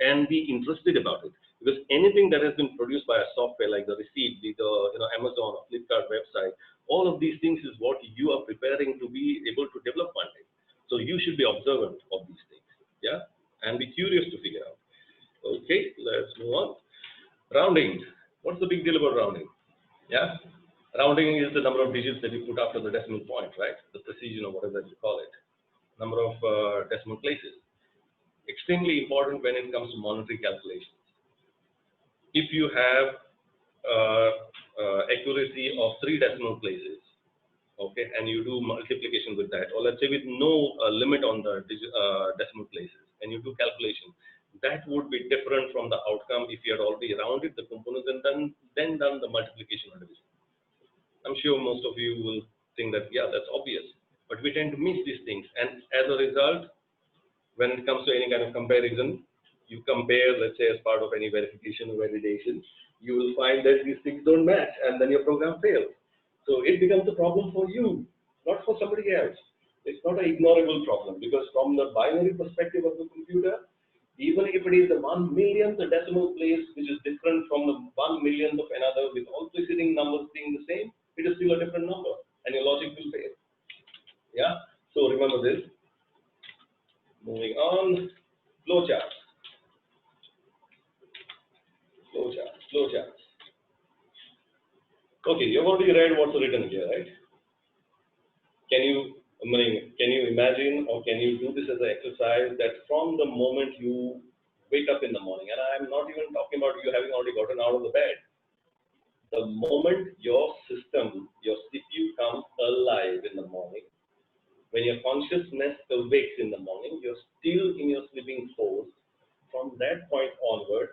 and be interested about it. Because anything that has been produced by a software like the receipt, the Amazon or Flipkart website, all of these things is what you are preparing to be able to develop one day. So you should be observant of these things, yeah, and be curious to figure out. Okay, let's move on. Rounding. What's the big deal about rounding? Yeah, rounding is the number of digits that you put after the decimal point, right? The precision or whatever you call it. Number of decimal places. Extremely important when it comes to monetary calculations. If you have accuracy of 3 decimal places, okay, and you do multiplication with that, or let's say with no limit on the decimal places, and you do calculation, that would be different from the outcome if you had already rounded the components and then done the multiplication or division. I'm sure most of you will think that, yeah, that's obvious, but we tend to miss these things, and as a result, when it comes to any kind of comparison, you compare, let's say, as part of any verification or validation, you will find that these things don't match, and then your program fails. So it becomes a problem for you, not for somebody else. It's not an ignorable problem, because from the binary perspective of the computer, even if it is the 1 millionth decimal place, which is different from the 1 millionth of another, with all preceding numbers being the same, it is still a different number, and your logic will fail. Yeah. So remember this. Moving on, flowcharts. Flowcharts. Okay, you've already read what's written here, right? Can you imagine, or can you do this as an exercise that from the moment you wake up in the morning, and I'm not even talking about you having already gotten out of the bed, the moment your system, your CPU comes alive in the morning, when your consciousness awakes in the morning, you're still in your sleeping pose. From that point onward,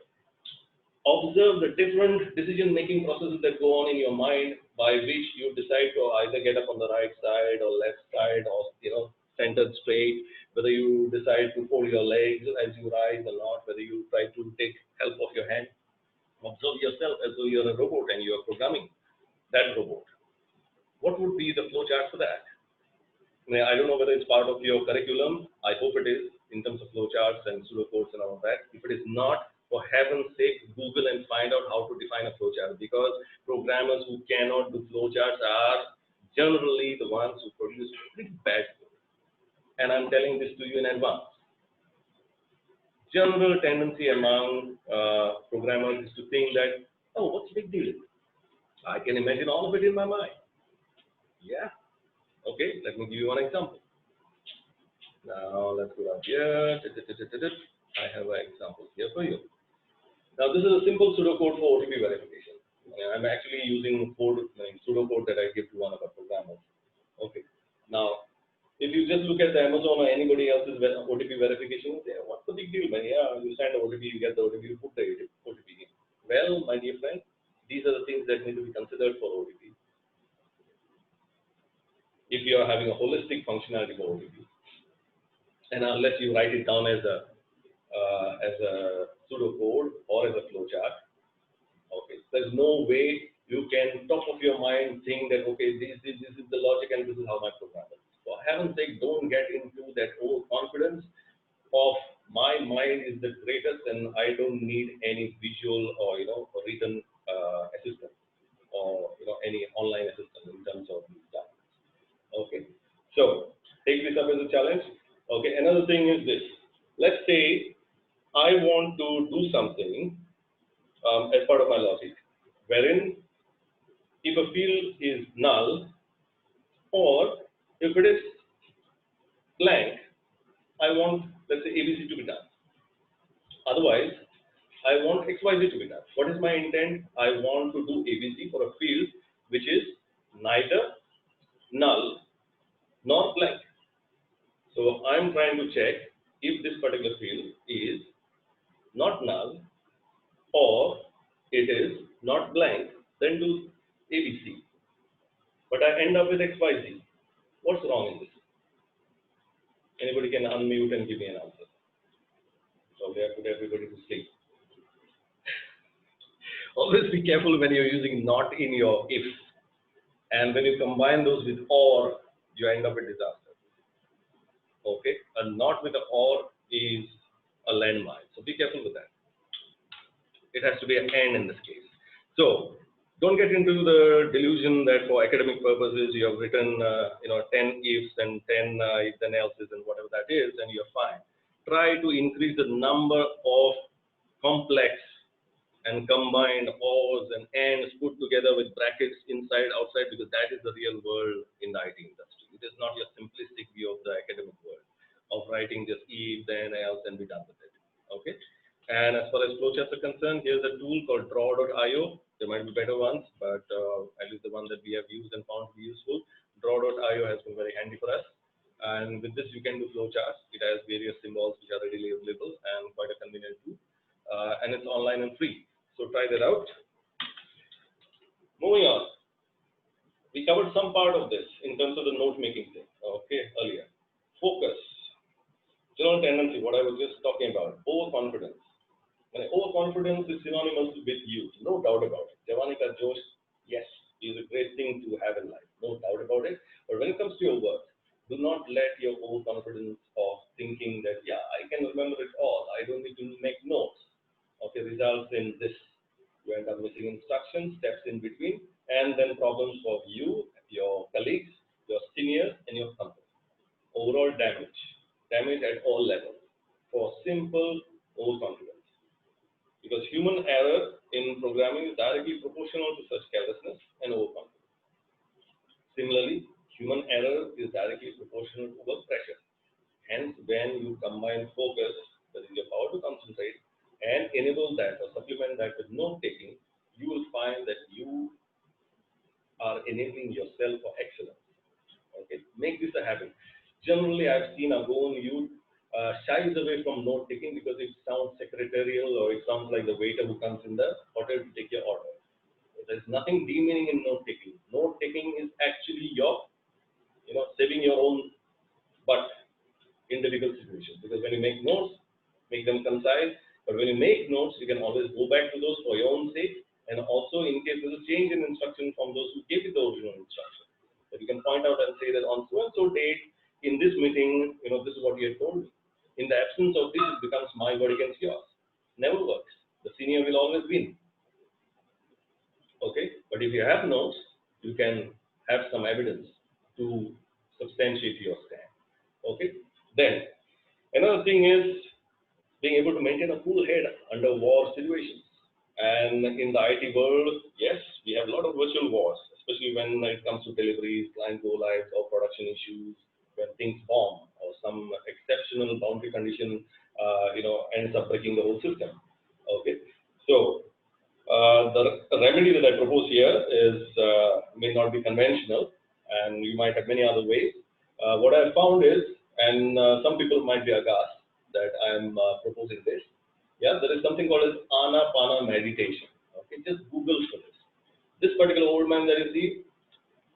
observe the different decision-making processes that go on in your mind, by which you decide to either get up on the right side or left side, or centered straight, whether you decide to fold your legs as you rise or not, whether you try to take help of your hand. Observe yourself as though you're a robot and you're programming that robot. What would be the flowchart for that? I don't know whether it's part of your curriculum. I hope it is, in terms of flowcharts and pseudocodes and all of that. If it is not, for heaven's sake, Google and find out how to define a flowchart, because programmers who cannot do flowcharts are generally the ones who produce pretty bad code. And I'm telling this to you in advance. General tendency among programmers is to think that, oh, what's the big deal? I can imagine all of it in my mind. Yeah. Okay, let me give you one example. Now let's go down here. I have an example here for you. Now this is a simple pseudocode for OTP verification. I'm actually using pseudocode that I give to one of our programmers. Okay. Now, if you just look at the Amazon or anybody else's OTP verification, what's the big deal, man? Yeah, you send the OTP, you get the OTP, you put the OTP in. Well, my dear friend, these are the things that need to be considered for OTP. If you are having a holistic functionality for OTP, and unless you write it down as a pseudocode or as a flowchart, okay, there's no way you can top of your mind think that, okay, this is the logic and this is how my program is. For heaven's sake, don't get into that overconfidence of my mind is the greatest and I don't need any visual or written assistant or any online assistant in terms of these stuff. Okay, so take this up as a challenge. Okay, another thing is this. Let's say I want to do something as part of my logic, wherein if a field is null or if it is blank, I want, let's say, ABC to be done. Otherwise, I want XYZ to be done. What is my intent? I want to do ABC for a field which is neither null nor blank. So I'm trying to check if this particular field is not null or it is not blank, then do ABC. But I end up with XYZ. What's wrong in this? Anybody can unmute and give me an answer. So we have put everybody to sleep. Always be careful when you're using not in your if. And when you combine those with or, you end up with disaster. Okay? A not with a or is a landmine. So be careful with that. It has to be an and in this case. So don't get into the delusion that for academic purposes you have written 10 ifs and 10 if then else's and whatever that is, and you're fine. Try to increase the number of complex and combined ors and ands put together with brackets inside, outside, because that is the real world in the IT industry. It is not your simplistic view of the academic world of writing just if, then, else, and be done with it. Okay. And as far as flowcharts are concerned, here's a tool called draw.io. There might be better ones, but at least the one that we have used and found to be useful. Draw.io has been very handy for us. And with this, you can do flowcharts. It has various symbols which are readily available and quite a convenient tool. And it's online and free. So try that out. Moving on. We covered some part of this in terms of the note making thing, okay, earlier. Focus. General tendency, what I was just talking about, overconfidence. When overconfidence is synonymous with youth, no doubt about it. Jawani ka josh, yes, is a great thing to have in life, no doubt about it. But when it comes to your work, do not let your overconfidence of thinking that, yeah, I can remember it all, I don't need to make notes, okay, results in this. You end up missing instructions, steps in between, and then problems for you, your colleagues, your seniors, and your company. Overall damage at all levels for simple overconfidence. Because human error in programming is directly proportional to such carelessness and overconfidence. Similarly, human error is directly proportional to work pressure. Hence, when you combine focus, that is your power to concentrate, and enable that or supplement that with note taking, you will find that you are enabling yourself for excellence. Okay, make this a habit. Generally, I've seen a grown youth shies away from note taking because it sounds secretarial or it sounds like the waiter who comes in the hotel to take your order. There's nothing demeaning in note taking. Note taking is actually your, saving your own butt in difficult situations. Because when you make notes, make them concise. But when you make notes, you can always go back to those for your own sake. And also, in case there's a change in instruction from those who gave you the original instruction, that you can point out and say that on so and so date in this meeting, this is what you had told me. In the absence of this, it becomes my word against yours. Never works. The senior will always win. Okay, but if you have notes, you can have some evidence to substantiate your stand. Okay, then another thing is being able to maintain a cool head under war situations. And in the IT world, yes, we have a lot of virtual wars, especially when it comes to deliveries, client go lives, or production issues, when things bomb or some exceptional boundary condition, ends up breaking the whole system. Okay, so the remedy that I propose here is may not be conventional, and you might have many other ways. What I found is, and some people might be aghast that I'm proposing this. Yeah, there is something called as Anapana meditation. Okay, just Google for this. This particular old man that you see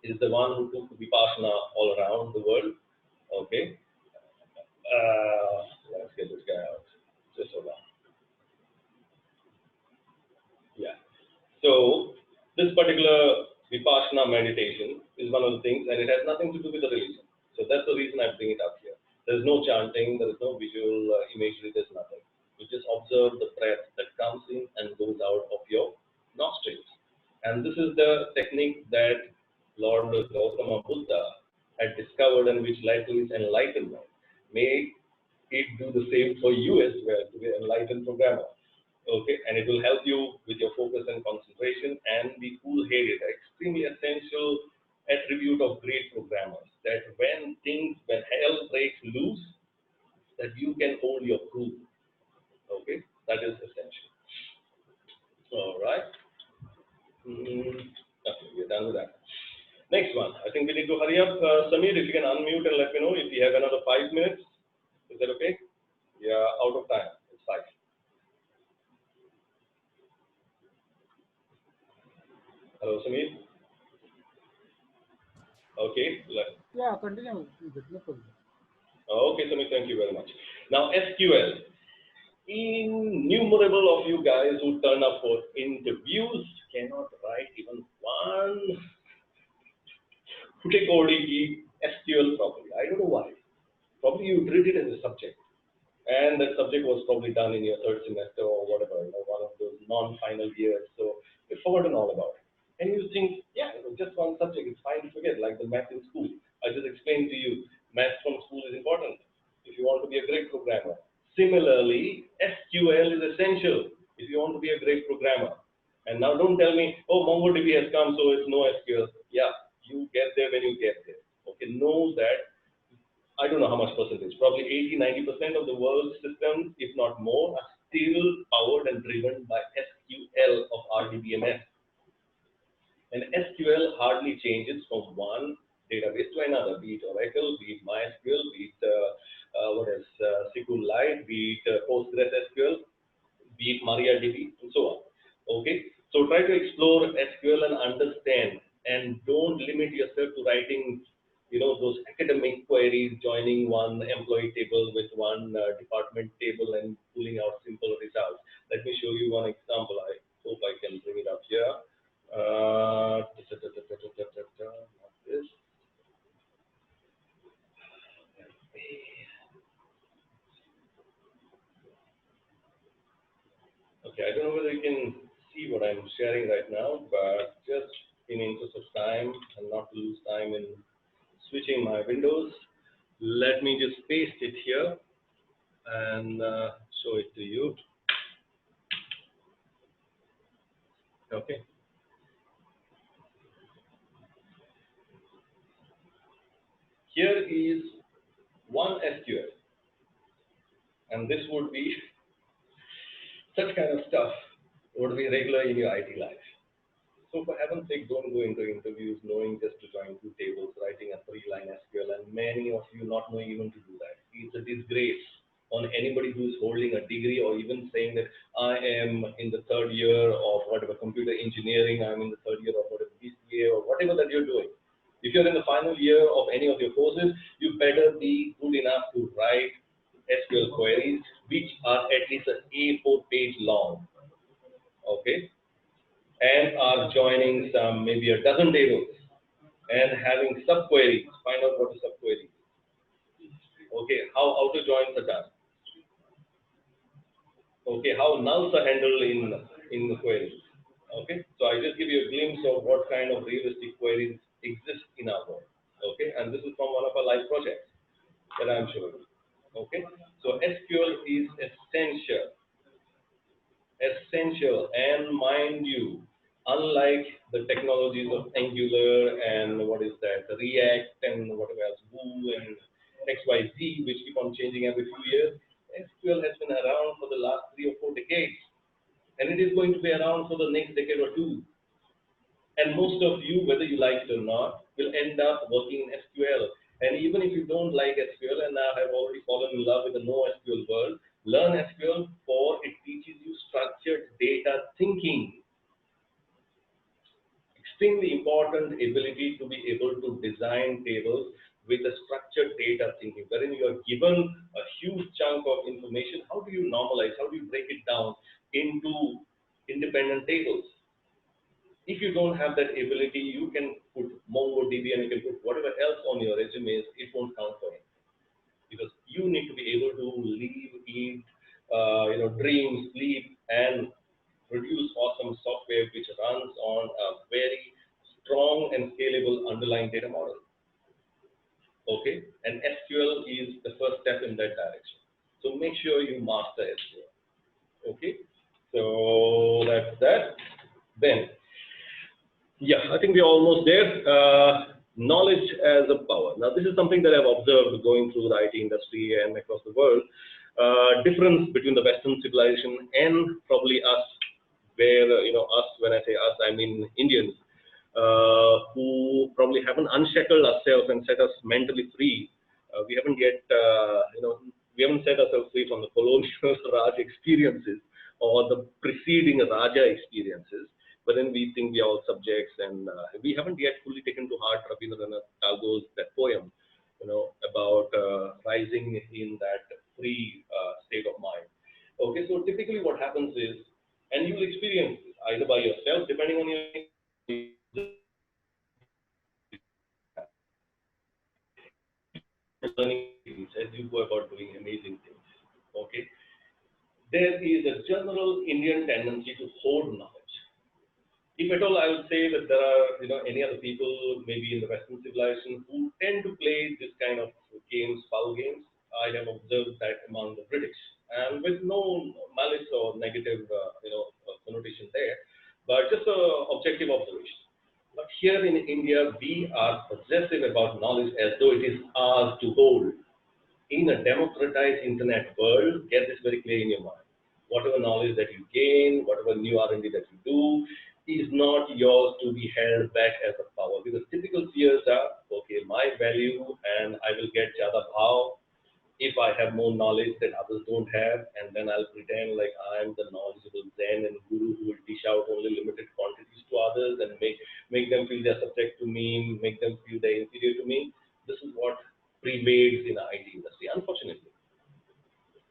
is the one who took Vipassana all around the world. Okay, let's get this guy out. Just hold on. Yeah. So this particular Vipassana meditation is one of the things, and it has nothing to do with the religion. So that's the reason I bring it up here. There is no chanting, there is no visual imagery, there's nothing. You just observe the breath that comes in and goes out of your nostrils. And this is the technique that Lord Gautama Buddha had discovered and which led to his enlightenment. May it do the same for you as well, to be an enlightened programmer. Okay, and it will help you with your focus and concentration and be cool-headed, extremely essential attribute of great programmers, that when hell breaks loose, that you can hold your cool. Okay, that is essential. All right. Okay, we're done with that. Next one. I think we need to hurry up. Samir, if you can unmute and let me know if you have another 5 minutes. Is that okay? Yeah, out of time. It's 5. Hello, Samir. Okay. Yeah, continue. No problem. Okay, Samir, thank you very much. Now, SQL. Innumerable of you guys who turn up for interviews cannot write even one footy-cody SQL properly. I don't know why. Probably you treat it as a subject. And that subject was probably done in your third semester or whatever, one of those non-final years. So you've forgotten all about it. And you think, yeah, just one subject, it's fine to forget, like the math in school. I just explained to you, math from school is important if you want to be a great programmer. Similarly, SQL is essential if you want to be a great programmer. And now don't tell me, oh, MongoDB has come, so it's no SQL. Yeah, you get there when you get there. Okay, know that. I don't know how much percentage, probably 80–90% of the world's systems, if not more, are still powered and driven by SQL of RDBMS. And SQL hardly changes from one database to another, be it Oracle, be it MySQL, be it SQLite, be it PostgreSQL, be it MariaDB, and so on. Okay, so try to explore SQL and understand, and don't limit yourself to writing, those academic queries, joining one employee table with one department table and pulling out simple results. Let me show you one example. I hope I can bring it up here. Not this. Okay, I don't know whether you can see what I'm sharing right now, but just in interest of time and not to lose time in switching my windows, let me just paste it here and show it to you. Okay. Here is one SQL, and this would be such kind of stuff would be regular in your IT life. So for heaven's sake, don't go into interviews knowing just to join 2 tables, writing a 3-line SQL, and many of you not knowing even to do that. It's a disgrace on anybody who is holding a degree or even saying that I am in the third year of whatever computer engineering, I'm in the third year of whatever BCA or whatever that you're doing. If you're in the final year of any of your courses, you better be good enough to write SQL queries, which are at least an A4 page long, okay, and are joining some maybe a dozen tables and having subqueries. Find out what is subquery. Okay, how to join the done. Okay, how nulls are handled in the queries. Okay, so I just give you a glimpse of what kind of realistic queries exist in our world. Okay, and this is from one of our live projects that I'm showing you. Okay, so SQL is essential, and mind you, unlike the technologies of Angular and what is that, React and whatever else, Vue and XYZ, which keep on changing every few years, SQL has been around for the last 3 or 4 decades, and it is going to be around for the next decade or two. And most of you, whether you like it or not, will end up working in SQL. And even if you don't like SQL and now have already fallen in love with the no SQL world, learn SQL, for it teaches you structured data thinking. Extremely important ability to be able to design tables with a structured data thinking, wherein you are given a huge chunk of information. How do you normalize? How do you break it down into independent tables? If you don't have that ability, you can put MongoDB and you can put whatever else on your resumes, it won't count for it. Because you need to be able to live, eat, dream, sleep, and produce awesome software which runs on a very strong and scalable underlying data model. Okay, and SQL is the first step in that direction. So make sure you master SQL. Okay, so that's that. Then, yeah, I think we're almost there. Knowledge as a power. Now, this is something that I've observed going through the IT industry and across the world. Difference between the Western civilization and probably us, where, us, when I say us, I mean Indians, who probably haven't unshackled ourselves and set us mentally free. We haven't yet, we haven't set ourselves free from the colonial Raj experiences or the preceding Raja experiences. But then we think we are all subjects, and we haven't yet fully taken to heart Rabindranath Tagore's that poem, about rising in that free state of mind. Okay, so typically what happens is, and you will experience this either by yourself, depending on your learning as you go about doing amazing things. Okay, there is a general Indian tendency to hoard knowledge. If at all, I would say that there are, any other people, maybe in the Western civilization, who tend to play this kind of games, power games. I have observed that among the British, and with no malice or negative, connotation there, but just a objective observation. But here in India, we are possessive about knowledge as though it is ours to hold. In a democratized internet world, get this very clear in your mind. Whatever knowledge that you gain, whatever new R&D that you do, is not yours to be held back as a power. Because typical fears are, okay, my value and I will get jada bhav if I have more knowledge that others don't have, and then I'll pretend like I'm the knowledgeable Zen and Guru who will dish out only limited quantities to others and make them feel they're subject to me, make them feel they're inferior to me. This is what prevails in the IT industry, unfortunately.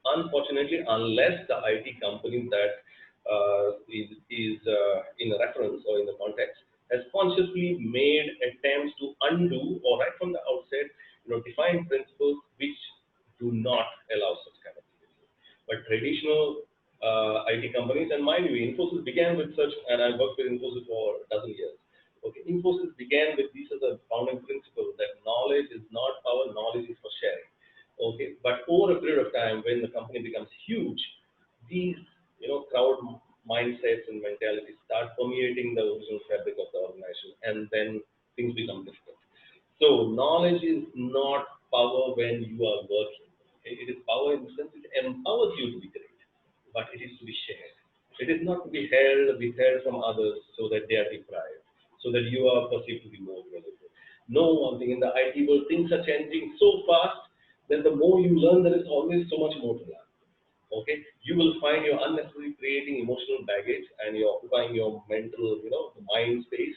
Unfortunately, unless the IT company that is in a reference or in the context has consciously made attempts to undo or right from the outset, define principles which do not allow such kind of things. But traditional IT companies, and mind you, Infosys began with such, and I worked with Infosys for a dozen years. Okay, Infosys began with these as a founding principle that knowledge is not power, knowledge is for sharing. Okay, but over a period of time, when the company becomes huge, these crowd mindsets and mentalities start permeating the original fabric of the organization, and then things become difficult. So knowledge is not power when you are working. Okay? It is power in the sense it empowers you to be great, but it is to be shared. It is not to be withheld from others so that they are deprived, so that you are perceived to be more valuable. No, one thing in the IT world, things are changing so fast then the more you learn, there is always so much more to learn. Okay, you will find you're unnecessarily creating emotional baggage and you're occupying your mental, mind space,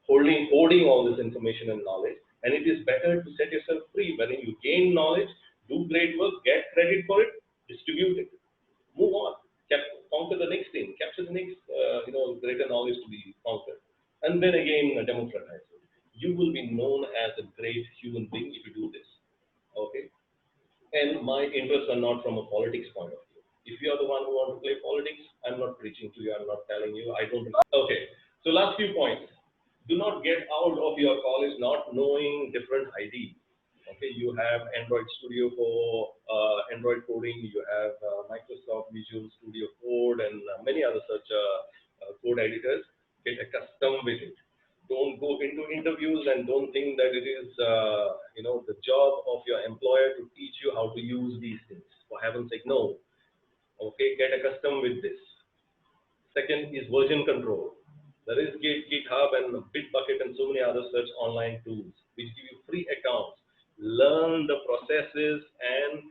holding all this information and knowledge. And it is better to set yourself free. When you gain knowledge, do great work, get credit for it, distribute it, move on, conquer the next thing, capture the next, greater knowledge to be conquered, and then again democratize it. You will be known as a great human being if you do this. Okay, and my interests are not from a politics point of view. If you are the one who want to play politics, I'm not preaching to you. I'm not telling you. I don't. Okay. So last few points. Do not get out of your college not knowing different ID. Okay. You have Android Studio for Android coding. You have Microsoft Visual Studio Code and many other such code editors. Get accustomed with it. Don't go into interviews and don't think that it is the job of your employer to teach you how to use these things. For heaven's sake, no. Okay, get accustomed with this. Second is version control. There is GitHub and Bitbucket and so many other such online tools which give you free accounts. Learn the processes and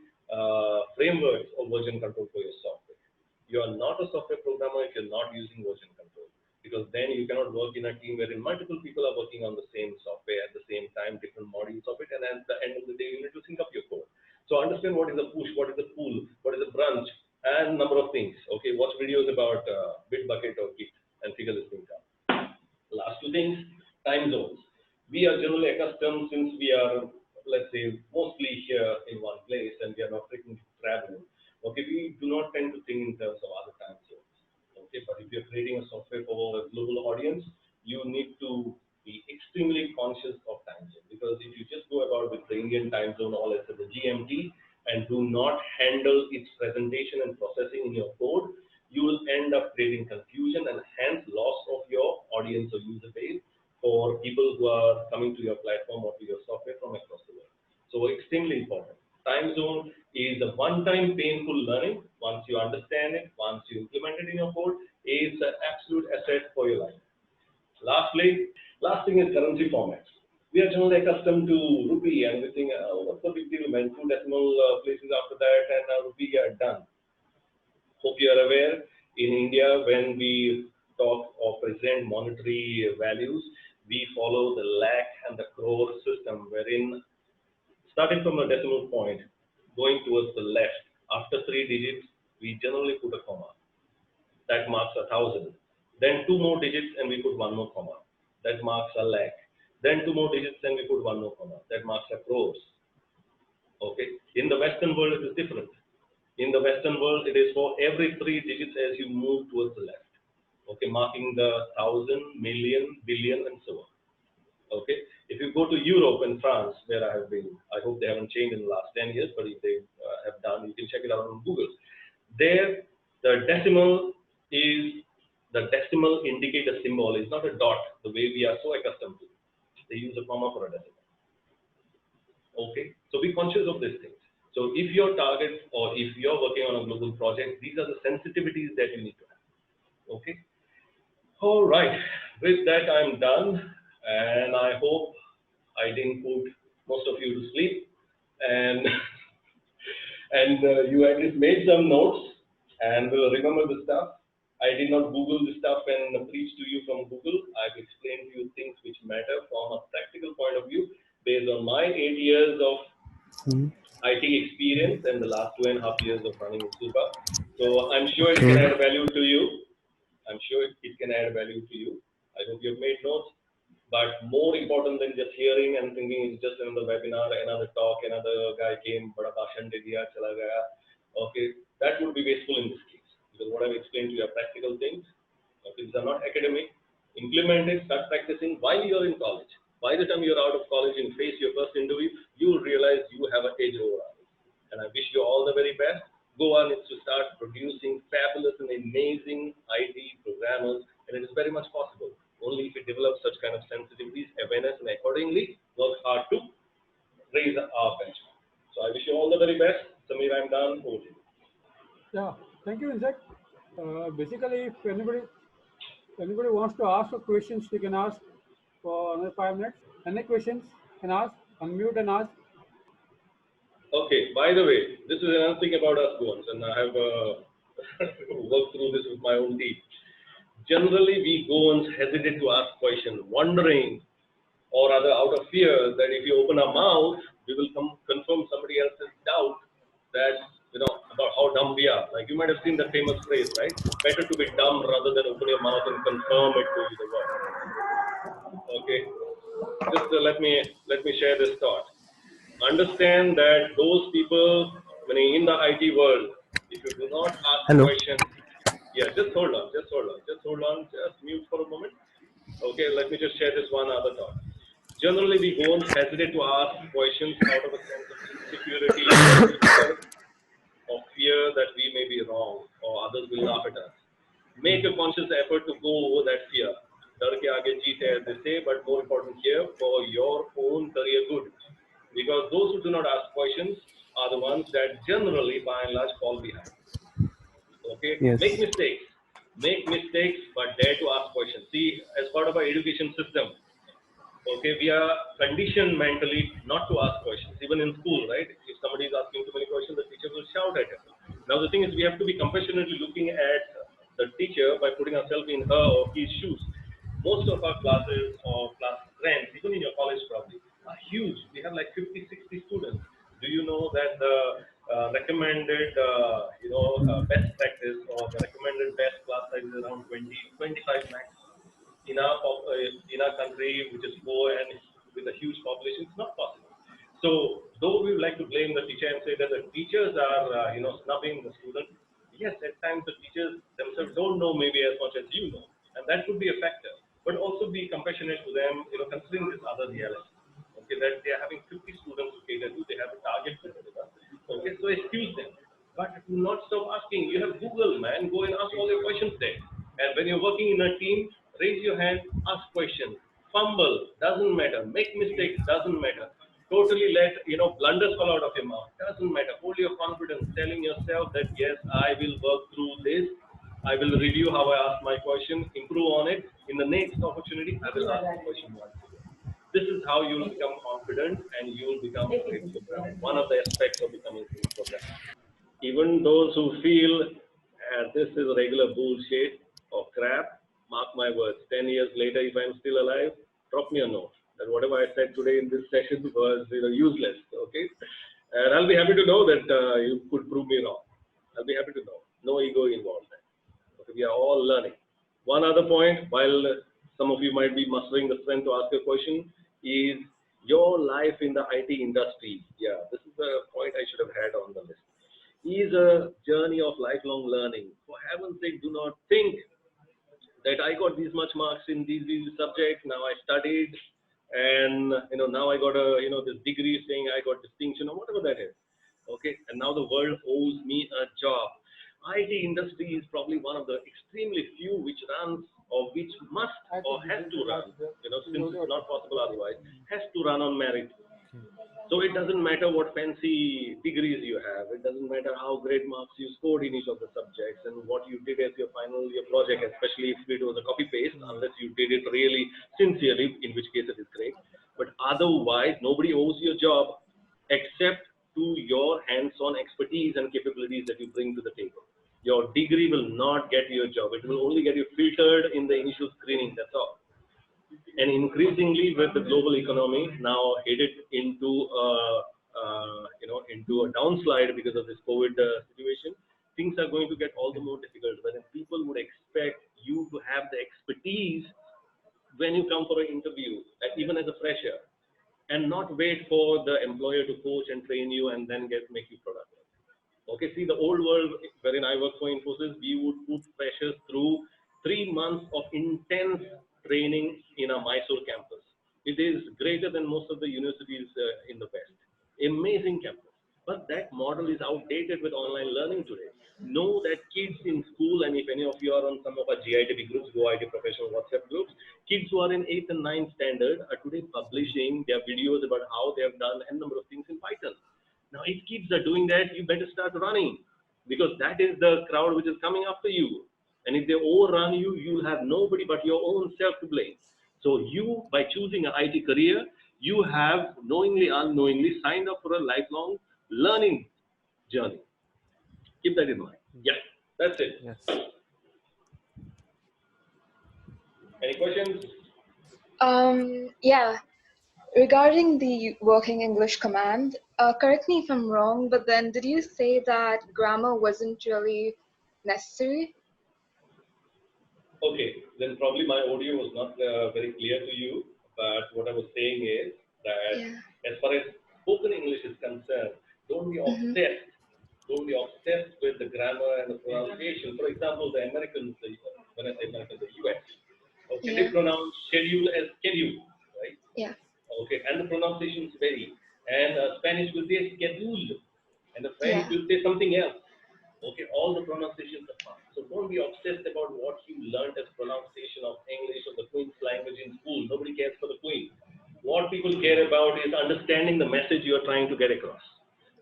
frameworks of version control for your software. You are not a software programmer if you're not using version control, because then you cannot work in a team wherein multiple people are working on the same software at the same time, different modules of it, and at the end of the day, you need to sync up your code. So understand what is a push, what is a pull, what is a branch, and number of things. Okay, watch videos about Bitbucket or Git and figure this thing out. Last two things, time zones. We are generally accustomed, since we are, let's say, mostly here in one place and we are not frequently traveling. Okay, we do not tend to think in terms of other time zones. Okay, but if you're creating a software for a global audience, you need to be extremely conscious of time zone, because if you just go about with the Indian time zone or let's say the GMT and do not handle its presentation and processing in your code, you will end up creating confusion and hence loss of your audience or user base for people who are coming to your platform or to your software from across the world. So extremely important. Time zone is a one-time painful learning. Once you understand it, once you implement it in your code, is an absolute asset for your life. Lastly, last thing is currency formats. We are generally accustomed to rupee and we think, oh, what's the big deal, man? Two decimal places after that and rupee are done. Hope you are aware, in India, when we talk or present monetary values, we follow the lakh and the crore system, wherein starting from a decimal point, going towards the left, after 3 digits, we generally put a comma. That marks 1,000. Then 2 more digits and we put one more comma. That marks a lakh. Then 2 more digits and we put one more comma. That marks a crores. Okay. In the Western world, it is different. In the Western world, it is for every 3 digits as you move towards the left. Okay, marking the thousand, million, billion, and so on. Okay, if you go to Europe and France, where I have been, I hope they haven't changed in the last 10 years, but if they have done, you can check it out on Google. There, the decimal indicator symbol is not a dot, the way we are so accustomed to. They use a comma for a decimal. Okay, so be conscious of these things. So if your target or if you're working on a global project, these are the sensitivities that you need to have. Okay. All right. With that, I'm done, and I hope I didn't put most of you to sleep, and you at least made some notes and will remember the stuff. I did not Google the stuff and preach to you from Google. I've explained to you things which matter from a practical point of view based on my 8 years of IT experience and the last 2.5 years of running Uzoorba. So I'm sure it can add value to you. I'm sure it can add value to you. I hope you've made notes. But more important than just hearing and thinking it's just another webinar, another talk, another guy came, bada bhashan de diya, chala gaya. Okay, that would be wasteful in this case. Because what I've explained to you are practical things. Okay, these are not academic. Implement it, start practicing while you're in college. By the time you're out of college and face your first interview, you'll realize you have an edge over others. And I wish you all the very best. Goa needs to start producing fabulous and amazing IT programmers, and it is very much possible. Only if we develop such kind of sensitivities, awareness, and accordingly work hard to raise our benchmark. So I wish you all the very best. Samir, I'm done. Over to you. Yeah, thank you, Vincent. Basically, if anybody wants to ask questions, you can ask for another 5 minutes. Any questions, can ask, unmute and ask. Okay, by the way, this is another thing about us Goans, and I have worked through this with my own team. Generally, we Goans hesitate to ask questions, wondering, or rather out of fear that if you open our mouth, we will confirm somebody else's doubt that, about how dumb we are. Like you might have seen the famous phrase, right? Better to be dumb rather than open your mouth and confirm it to the world. Okay, just let me share this thought. Understand that those people, when in the IT world, if you do not ask Hello. questions, yeah, just hold on, just mute for a moment. Okay, let me just share this one other thought. Generally, we don't hesitate to ask questions out of a sense of insecurity or fear that we may be wrong or others will laugh at us. Make a conscious effort to go over that fear. डर के आगे जीत है, as they say, but more important here, for your own career good. Because those who do not ask questions are the ones that generally, by and large, fall behind. Okay, Yes. make mistakes, but dare to ask questions. See, as part of our education system, okay, we are conditioned mentally not to ask questions, even in school, right? If somebody is asking too many questions, the teacher will shout at him. Now, the thing is, we have to be compassionately looking at the teacher by putting ourselves in her or his shoes. Most of our classes or class strengths, even in your college probably, are huge. We have like 50, 60 students. Do you know that the recommended, best practice or the recommended best class size is around 20, 25 max? In our country, which is poor and with a huge population, it's not possible. So, though we would like to blame the teacher and say that the teachers are, snubbing the student, yes, at times the teachers themselves don't know maybe as much as you know, and that could be a factor. But also be compassionate to them, considering this other reality. Okay, that they are having 50 students to cater to, they have a target to deliver. Okay, so excuse them. But do not stop asking. You have Google, man. Go and ask all your questions there. And when you're working in a team, raise your hand, ask questions. Fumble, doesn't matter. Make mistakes, doesn't matter. Totally let, blunders fall out of your mouth. Doesn't matter. Hold your confidence, telling yourself that, yes, I will work through this. I will review how I ask my question, improve on it. In the next opportunity, I will ask the question once again. This is how you will become confident and you will become great programmer. One of the aspects of becoming a great programmer. Even those who feel this is regular bullshit or crap, mark my words, 10 years later, if I'm still alive, drop me a note that whatever I said today in this session was useless. Okay, and I'll be happy to know that you could prove me wrong. I'll be happy to know. No ego involved. Okay, we are all learning. One other point, while some of you might be mustering the strength to ask a question, is your life in the IT industry. Yeah, this is the point I should have had on the list. Is a journey of lifelong learning. For heaven's sake, do not think that I got these much marks in these subjects. Now I studied, and now I got a this degree saying I got distinction or whatever that is. Okay, and now the world owes me a job. IT industry is probably one of the extremely few which runs or which must or has to run. Since it's not possible otherwise, has to run on merit. So it doesn't matter what fancy degrees you have. It doesn't matter how great marks you scored in each of the subjects and what you did as your final year project, especially if it was a copy paste, unless you did it really sincerely, in which case it is great. But otherwise, nobody owes you a job except to your hands-on expertise and capabilities that you bring to the table. Your degree will not get you a job. It will only get you filtered in the initial screening. That's all. And increasingly, with the global economy now headed into into a downslide because of this COVID situation, things are going to get all the more difficult. But then people would expect you to have the expertise when you come for an interview, even as a fresher, and not wait for the employer to coach and train you and then make you productive. Okay, see, the old world wherein I work for Infosys, we would put freshers through 3 months of intense training in a Mysore campus. It is greater than most of the universities in the West. Amazing campus. But that model is outdated with online learning today. Know that kids in school, and if any of you are on some of our GITB groups, Go IT Professional WhatsApp groups, kids who are in 8th and 9th standard are today publishing their videos about how they have done a number of things in Python. Now, if kids are doing that, you better start running, because that is the crowd which is coming after you. And if they overrun you, you'll have nobody but your own self to blame. So you, by choosing an IT career, you have knowingly, unknowingly signed up for a lifelong learning journey. Keep that in mind. Yeah, that's it. Yes. Any questions? Yeah. Regarding the working English command, correct me if I'm wrong, but then did you say that grammar wasn't really necessary? Okay, then probably my audio was not very clear to you, but what I was saying is that Yeah. as far as spoken English is concerned, don't be Mm-hmm. obsessed. Don't be obsessed with the grammar and the pronunciation. For example, the Americans, when I say Americans, the US, okay, they Yeah. pronounce schedule as schedule, right? Yeah. Okay, and the pronunciations vary. And Spanish will say schedule, and the French Yeah. will say something else. Okay, all the pronunciations are fine. So don't be obsessed about what you learned as pronunciation of English or the Queen's language in school. Nobody cares for the Queen. What people care about is understanding the message you are trying to get across.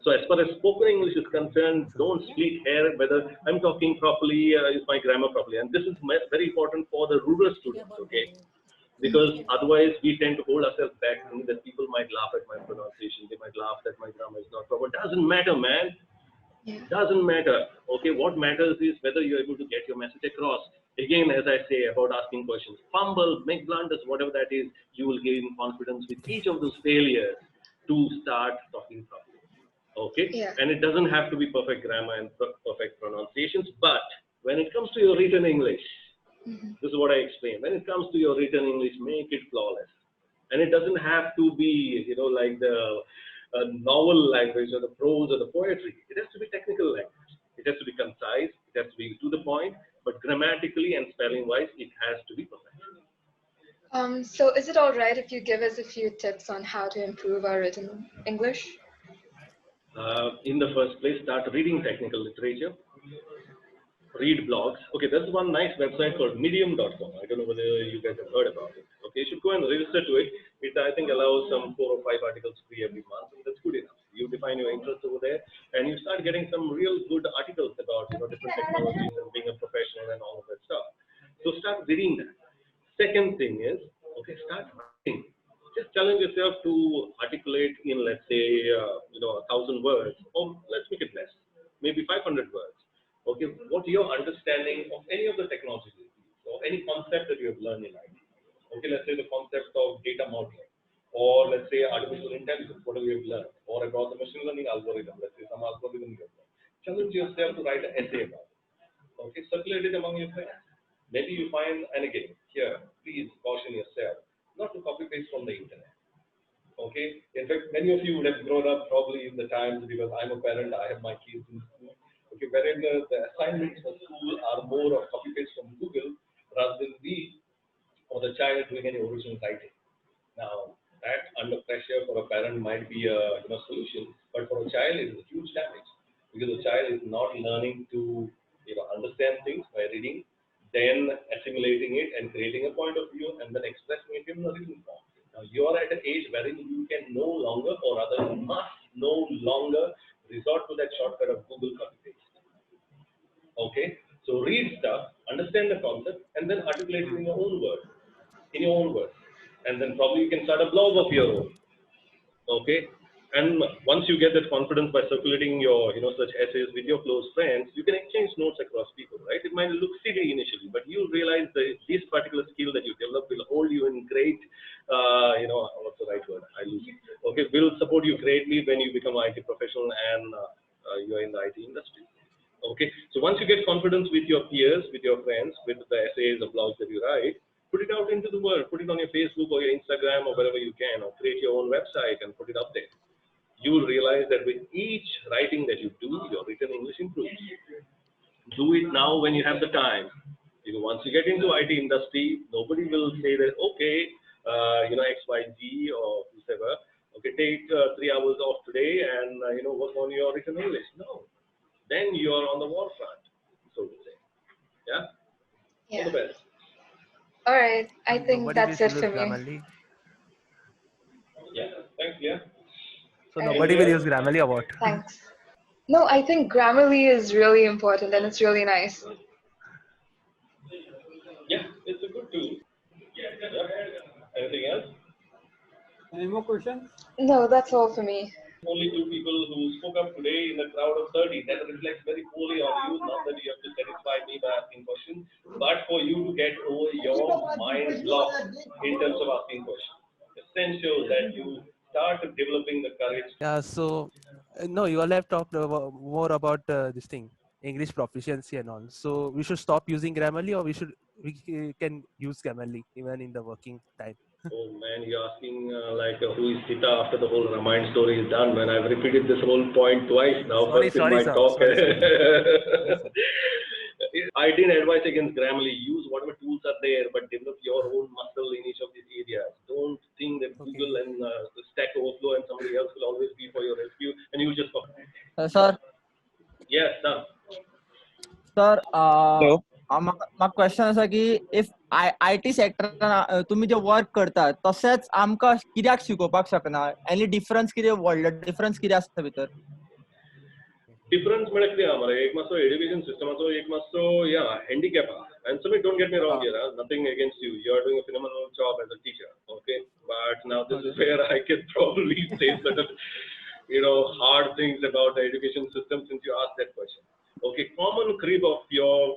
So as far as spoken English is concerned, don't split hair whether I'm talking properly, is my grammar properly. And this is very important for the rural students, okay? Because otherwise we tend to hold ourselves back, thinking that people might laugh at my pronunciation, they might laugh that my grammar is not proper. Doesn't matter, man. Yeah. Doesn't matter. Okay, what matters is whether you're able to get your message across. Again, as I say about asking questions, fumble, make blunders, whatever that is, you will gain confidence with each of those failures to start talking properly. Okay, Yeah. and it doesn't have to be perfect grammar and perfect pronunciations, but when it comes to your written English, Mm-hmm. this is what I explained. When it comes to your written English, make it flawless. And it doesn't have to be, like the novel language or the prose or the poetry. It has to be technical language. It has to be concise. It has to be to the point. But grammatically and spelling-wise, it has to be perfect. So is it all right if you give us a few tips on how to improve our written English? In the first place, start reading technical literature. Read blogs. Okay, there's one nice website called medium.com. I don't know whether you guys have heard about it. Okay, you should go and register to it. It, I think, allows some 4 or 5 articles free every month, and that's good enough. You define your interest over there, and you start getting some real good articles about, different technologies and being a professional and all of that stuff. So start reading that. Second thing is, okay, start writing. Just challenge yourself to articulate in, let's say, 1,000 words, or let's make it less, maybe 500 words. Okay, what your understanding of any of the technologies or any concept that you have learned in IT. Okay, let's say the concept of data modeling, or let's say artificial intelligence, whatever you have learned, or about the machine learning algorithm, let's say some algorithm you have learned. Challenge yourself to write an essay about it. Okay, circulate it among your friends. Maybe you find, and again, here, please caution yourself not to copy paste from the internet. Okay, in fact, many of you would have grown up probably in the times, because I'm a parent, I have my kids in school. Okay, wherein the assignments for school are more of copy paste from Google rather than we or the child doing any original writing. Now, that under pressure for a parent might be a solution, but for a child it is a huge damage, because the child is not learning to understand things by reading, then assimilating it and creating a point of view and then expressing it in a written form. Now you are at an age wherein you can no longer, or rather must no longer, resort to that shortcut of Google copy paste. Okay, so read stuff, understand the concept, and then articulate it in your own words, and then probably you can start a blog of your own. Okay, and once you get that confidence by circulating your such essays with your close friends, you can exchange notes across people, right? It might look silly initially, but you'll realize that this particular skill that you develop will hold you in great what's the right word, I lose it. Okay, will support you greatly when you become an IT professional and you're in the IT industry. Okay, so once you get confidence with your peers, with your friends, with the essays or blogs that you write, put it out into the world, put it on your Facebook or your Instagram or wherever you can, or create your own website and put it up there. You will realize that with each writing that you do, your written English improves. Do it now when you have the time. Once you get into IT industry, nobody will say that, okay, XYZ or whoever, okay, take 3 hours off today and, work on your written English. No. Then you are on the war front, so to say. Yeah? Yeah. All the best. All right. I think Nobody that's will it use for me. Grammarly. Yeah, thanks, yeah. So All nobody right. will use Grammarly or what? Thanks. No, I think Grammarly is really important and it's really nice. Yeah, it's a good tool. Yeah. Anything else? Any more questions? No, that's all for me. Only two people who spoke up today in a crowd of 30. That reflects very poorly on you. Not that you have to satisfy me by asking questions, but for you to get over your mind block in terms of asking questions. Essential that you start developing the courage. Yeah, so no, you all have talked about, more about this thing, English proficiency and all. So we should stop using Grammarly, or we can use Grammarly even in the working time. Oh man, you're asking who is Sita after the whole Ramayana story is done, man. I've repeated this whole point twice now. Sorry, First in my sir. talk. Sorry, sir. I didn't advise against Grammarly. Use whatever tools are there, but develop your own muscle in each of these areas. Don't think that Okay. Google and Stack Overflow and somebody else will always be for your rescue, and you just. Sir, Yes, sir. sir, म्हाका question आसा की if IT सेक्टरान तुम्ही जे work करतात तशेंच आमकां कित्याक शिकोवपाक शकना एनी डिफरन्स कितें व्हडलो डिफरन्स कितें आसता भितर Difference म्हळ्यार कितें आहा मरे एक मातसो एड्युकेशन सिस्टमाचो एक मातसो हँडिकॅप आहा and Sumit, don't get me wrong here, nothing against you. You are doing a phenomenal job as a teacher, okay? But now this is where I can probably say certain, hard things about the education system since you asked that question. Okay, common crib of your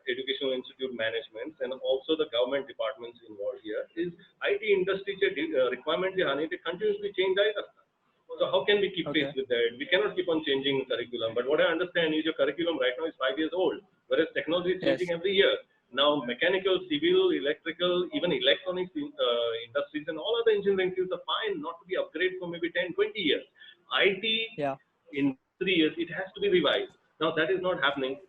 educational institute management and also the government departments involved here is IT industry requirements they continuously change. So how can we keep pace with that? We cannot keep on changing curriculum. But what I understand is your curriculum right now is 5 years old, whereas technology is changing every year. Now mechanical, civil, electrical, even electronics industries and all other engineering fields are fine not to be upgraded for maybe 10, 20 years. IT in 3 years, it has to be revised. Now that is not happening.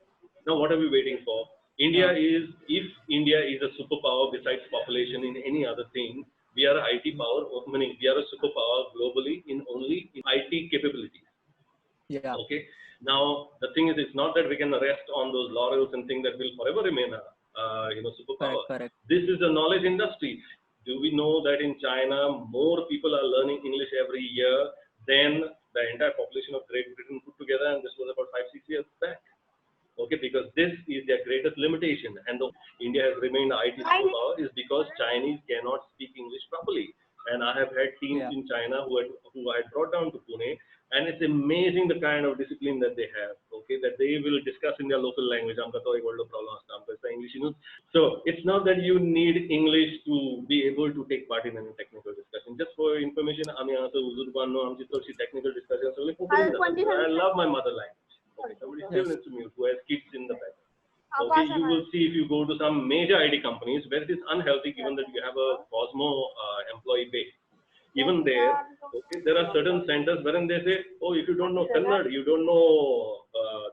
Now what are we waiting for? If India is a superpower besides population in any other thing, we are an IT power, meaning we are a superpower globally in only IT capabilities. Yeah. Okay. Now the thing is, it's not that we can rest on those laurels and think that we'll forever remain a superpower. Correct. This is a knowledge industry. Do we know that in China more people are learning English every year than the entire population of Great Britain put together? And this was about 5-6 years back. Okay, because this is their greatest limitation, and India has remained IT superpower is because Chinese cannot speak English properly. And I have had teams in China who I had brought down to Pune, and it's amazing the kind of discipline that they have. Okay, that they will discuss in their local language. So it's not that you need English to be able to take part in any technical discussion. Just for your information, I Uzoorba technical discussions. I love my mother language. Okay, somebody still needs to mute who has kids in the back. Okay, you will see if you go to some major IT companies where it is unhealthy given that you have a Cosmo employee base. Even there, okay, there are certain centers wherein they say, oh, if you don't know Kannada, you don't know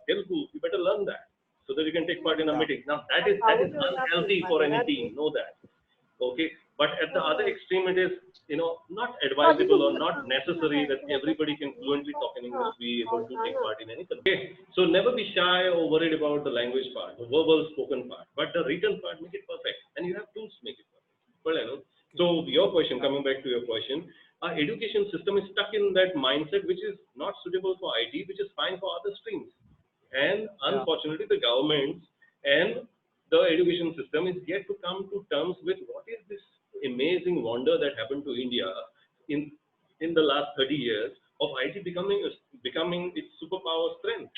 Telugu, you better learn that so that you can take part in a meeting. Now that is unhealthy for any team, know that. Okay, but at the other extreme it is not advisable or not necessary that everybody can fluently talk in English, be able to take part in anything. Okay, so never be shy or worried about the language part, the verbal spoken part, but the written part, make it perfect, and you have tools to make it perfect. Well, so your question, coming back to your question, our education system is stuck in that mindset which is not suitable for IT, which is fine for other streams, and unfortunately the governments and the education system is yet to come to terms with what is this amazing wonder that happened to India in the last 30 years of IT becoming its superpower strength.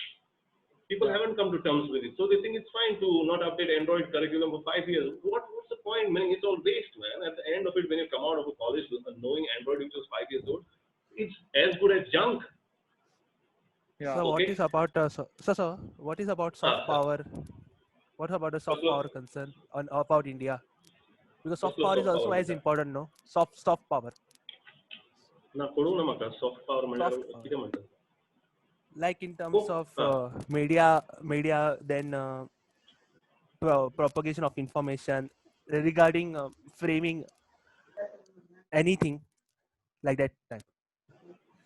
People haven't come to terms with it, so they think it's fine to not update Android curriculum for 5 years. What's the point? Meaning it's all waste, man. At the end of it, when you come out of a college knowing Android, which was 5 years old, it's as good as junk. So what is about what is about soft power? What about the soft power concern about India? Because soft power is also as important, no? Soft power. Soft power. Like in terms of media, then propagation of information regarding framing anything like that type.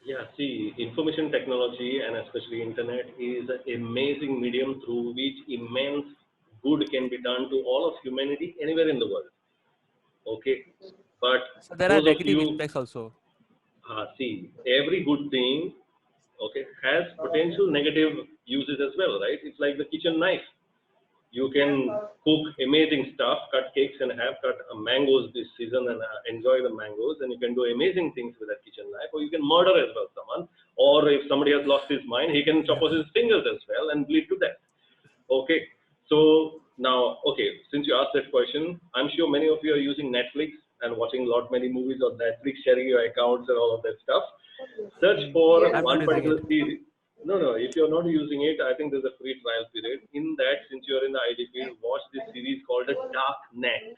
Yeah, see, information technology and especially internet is an amazing medium through which immense good can be done to all of humanity anywhere in the world. Okay, but so there are negative impacts also. See, every good thing, okay, has potential negative uses as well, right? It's like the kitchen knife. You can cook amazing stuff, cut cakes in half, cut mangoes this season and enjoy the mangoes, and you can do amazing things with that kitchen knife, or you can murder as well someone, or if somebody has lost his mind, he can chop off his fingers as well and bleed to death. Okay, so now, okay, since you asked that question, I'm sure many of you are using Netflix and watching many movies on Netflix, sharing your accounts and all of that stuff. Search for one particular series. No, if you're not using it, I think there's a free trial period. In that, since you're in the IT field, watch this series called The Dark Net.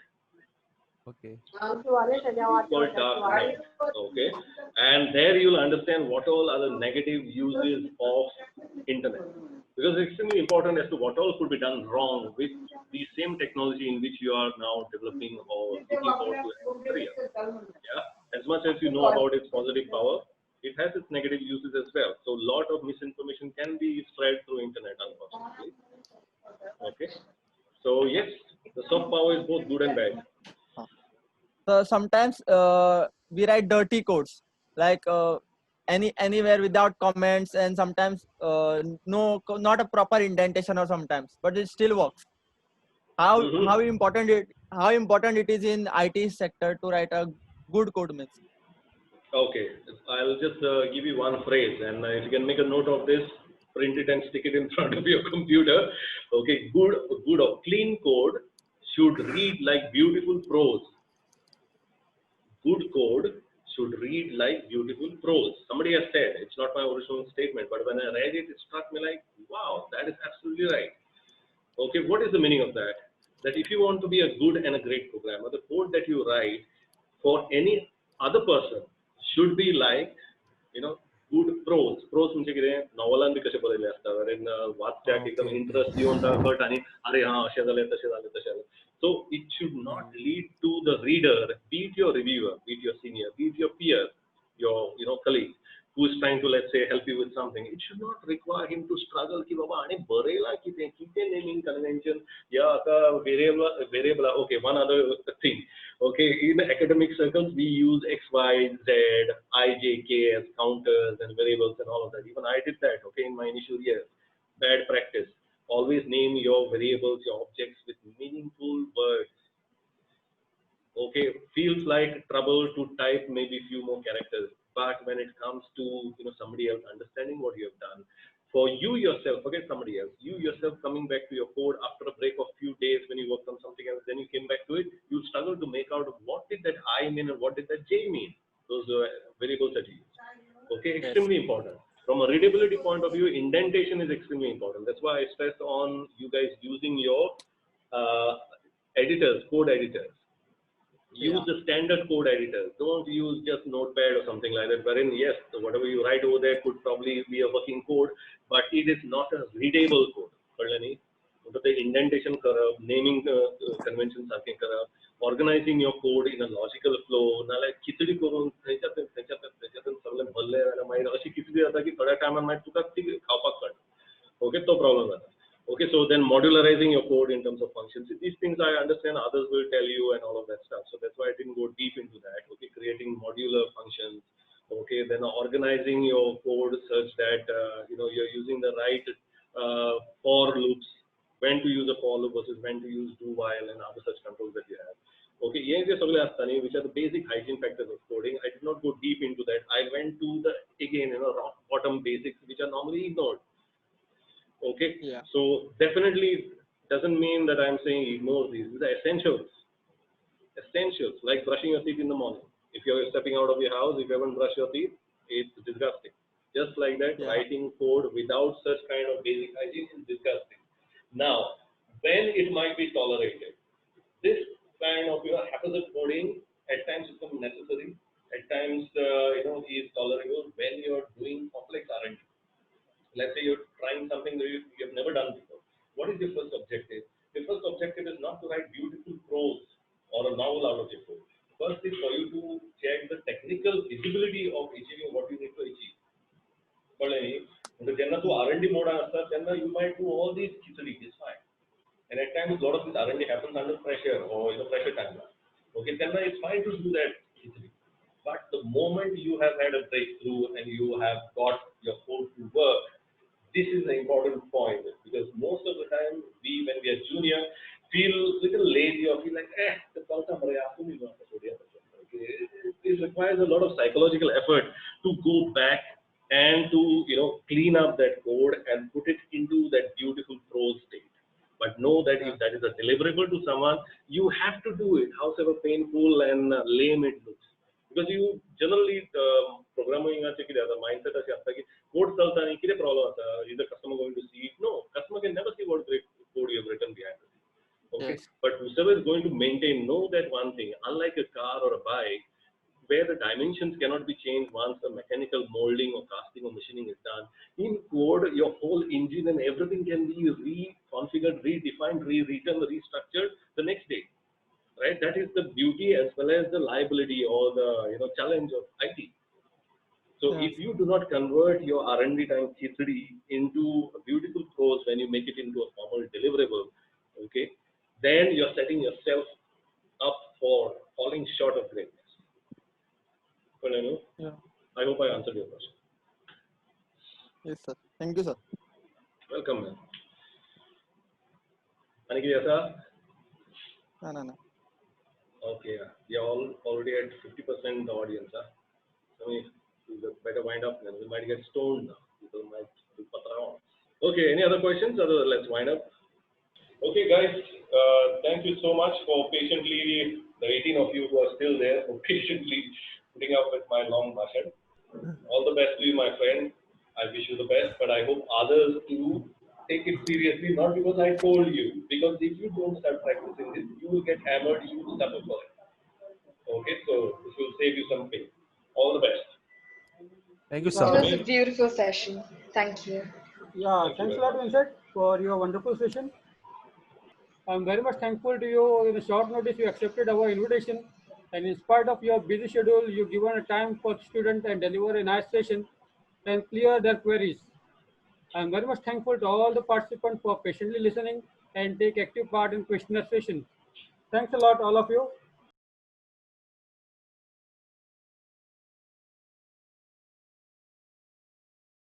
Okay. It's called Dark Net. Okay, and there you'll understand what all are the negative uses of internet. Because it's extremely important as to what all could be done wrong with the same technology in which you are now developing or looking forward to a career. Yeah, as much as you know about its positive power, it has its negative uses as well. So a lot of misinformation can be spread through internet, unfortunately. Okay, so yes, the soft power is both good and bad. So sometimes we write dirty codes, like anywhere without comments, and sometimes not a proper indentation, or sometimes, but it still works. How important it is in IT sector to write a good code means. Okay, I'll just give you one phrase, and if you can make a note of this, print it and stick it in front of your computer. Okay, good or clean code should read like beautiful prose. Good code should read like beautiful prose. Somebody has said, it's not my original statement, but when I read it, it struck me like, wow, that is absolutely right. Okay, what is the meaning of that? That if you want to be a good and a great programmer, the code that you write for any other person should be like, good prose. Prose म्हणजे कितें नॉवलान B कशें बरयलें आसता wherein वाचत्याक एकदम interest येवन ताका कळटा आनी अरे हां अशें जालें तशें जालें तशें जालें. So it should not lead to the reader, be it your reviewer, be it your senior, be it your peer, your colleague, who is trying to, let's say, help you with something. It should not require him to struggle ki baba आणि बरयला कितें naming convention या आता variable. Okay, one other thing. Okay, in academic circles we use x, y, z, I, j, k as counters and variables and all of that. Even I did that. Okay, in my initial years. Bad practice. Always name your variables, your objects with meaningful words. Okay, feels like trouble to type maybe few more characters, but when it comes to somebody else understanding what you have done, for you yourself, forget somebody else, you yourself coming back to your code after a break of few days when you worked on something else, then you came back to it, you struggle to make out what did that I mean and what did that j mean, those variables that you use. Okay, extremely important. From a readability point of view, indentation is extremely important. That's why I stress on you guys using your editors, code editors. Use the standard code editors. Don't use just Notepad or something like that, wherein, yes, whatever you write over there could probably be a working code, but it is not a readable code. The indentation corrupt, naming conventions are corrupt, organizing your code in a logical flow. Now, like khichdi करून त्याच्यातून सगळे भरले आणि मागीर अशी खिचडी जाता की थोड्या टायमान मागीर तुका ती खावपाक कळना. Okay, तो problem जाता. Okay, so then modularizing your code in terms of functions. These things I understand others will tell you and all of that stuff. So that's why I didn't go deep into that. Okay, creating modular functions. Okay, then organizing your code such that you're using the right for loops, when to use a for loop versus when to use do while and other such controls that you have. Okay, which are the basic hygiene factors of coding. I did not go deep into that. I went to the rock bottom basics which are normally ignored. Okay, so definitely doesn't mean that I'm saying ignore these. These are essentials. Essentials, like brushing your teeth in the morning. If you're stepping out of your house, if you haven't brushed your teeth, it's disgusting. Just like that, writing code without such kind of basic hygiene is disgusting. Now, when it might be tolerated, this kind of haphazard coding at times becomes necessary. At times, is tolerable when you're doing complex R&D. Let's say you're trying something that you have never done before. What is your first objective? The first objective is not to write beautiful prose or a novel out of your code. First is for you to check the technical feasibility of achieving what you need to achieve. But when you R&D mode, you might do all these khichdi, it's fine. And at times, a lot of this R&D happens under pressure or pressure timeline. Okay, then it's fine to do that khichdi. But the moment you have had a breakthrough and you have got your code to work, this is the important point, which because most of the time we, when we are junior, feel little lazy or feel like, okay, it requires a lot of psychological effort to go back and to clean up that code and put it into that beautiful prose state. But know that if that is a deliverable to someone, you have to do it, however painful and lame it looks. Because you generally programming the mindset is code problem is the customer going to see it? No, customer can never see what great code you have written behind it. Okay, Yes. but whoever is going to maintain, know that one thing, unlike a car or a bike, where the dimensions cannot be changed once the mechanical molding or casting or machining is done. In code, your whole engine and everything can be reconfigured, redefined, rewritten, restructured the next day. Right? That is the beauty as well as the liability or the challenge of IT. So if you do not convert your R&D time Q3 into a beautiful prose when you make it into a formal deliverable, okay, then you're setting yourself up for falling short of greatness. I hope I answered your question. Yes, sir. Thank you, sir. Welcome, man. Anything else? No. Okay, we are all already at 50% audience. I mean, we better wind up, then we might get stoned now. People might do patrons. Okay, any other questions? Other, let's wind up. Okay, guys, thank you so much for patiently, the 18 of you who are still there, for patiently putting up with my long bashad. All the best to you, my friend. I wish you the best, but I hope others too take it seriously, not because I told you, because if you don't start practicing this, you will get hammered, you will suffer for it. Okay, so this will save you some pain. All the best. Thank you, It sir. was a beautiful session. Thank you. Yeah, thanks a lot, Vincent, for your wonderful session. I'm very much thankful to you. In a short notice, you accepted our invitation, and in spite of your busy schedule, you given a time for students and deliver a nice session and clear their queries. I'm very much thankful to all the participants for patiently listening and take active part in questionnaire session. Thanks a lot, all of you.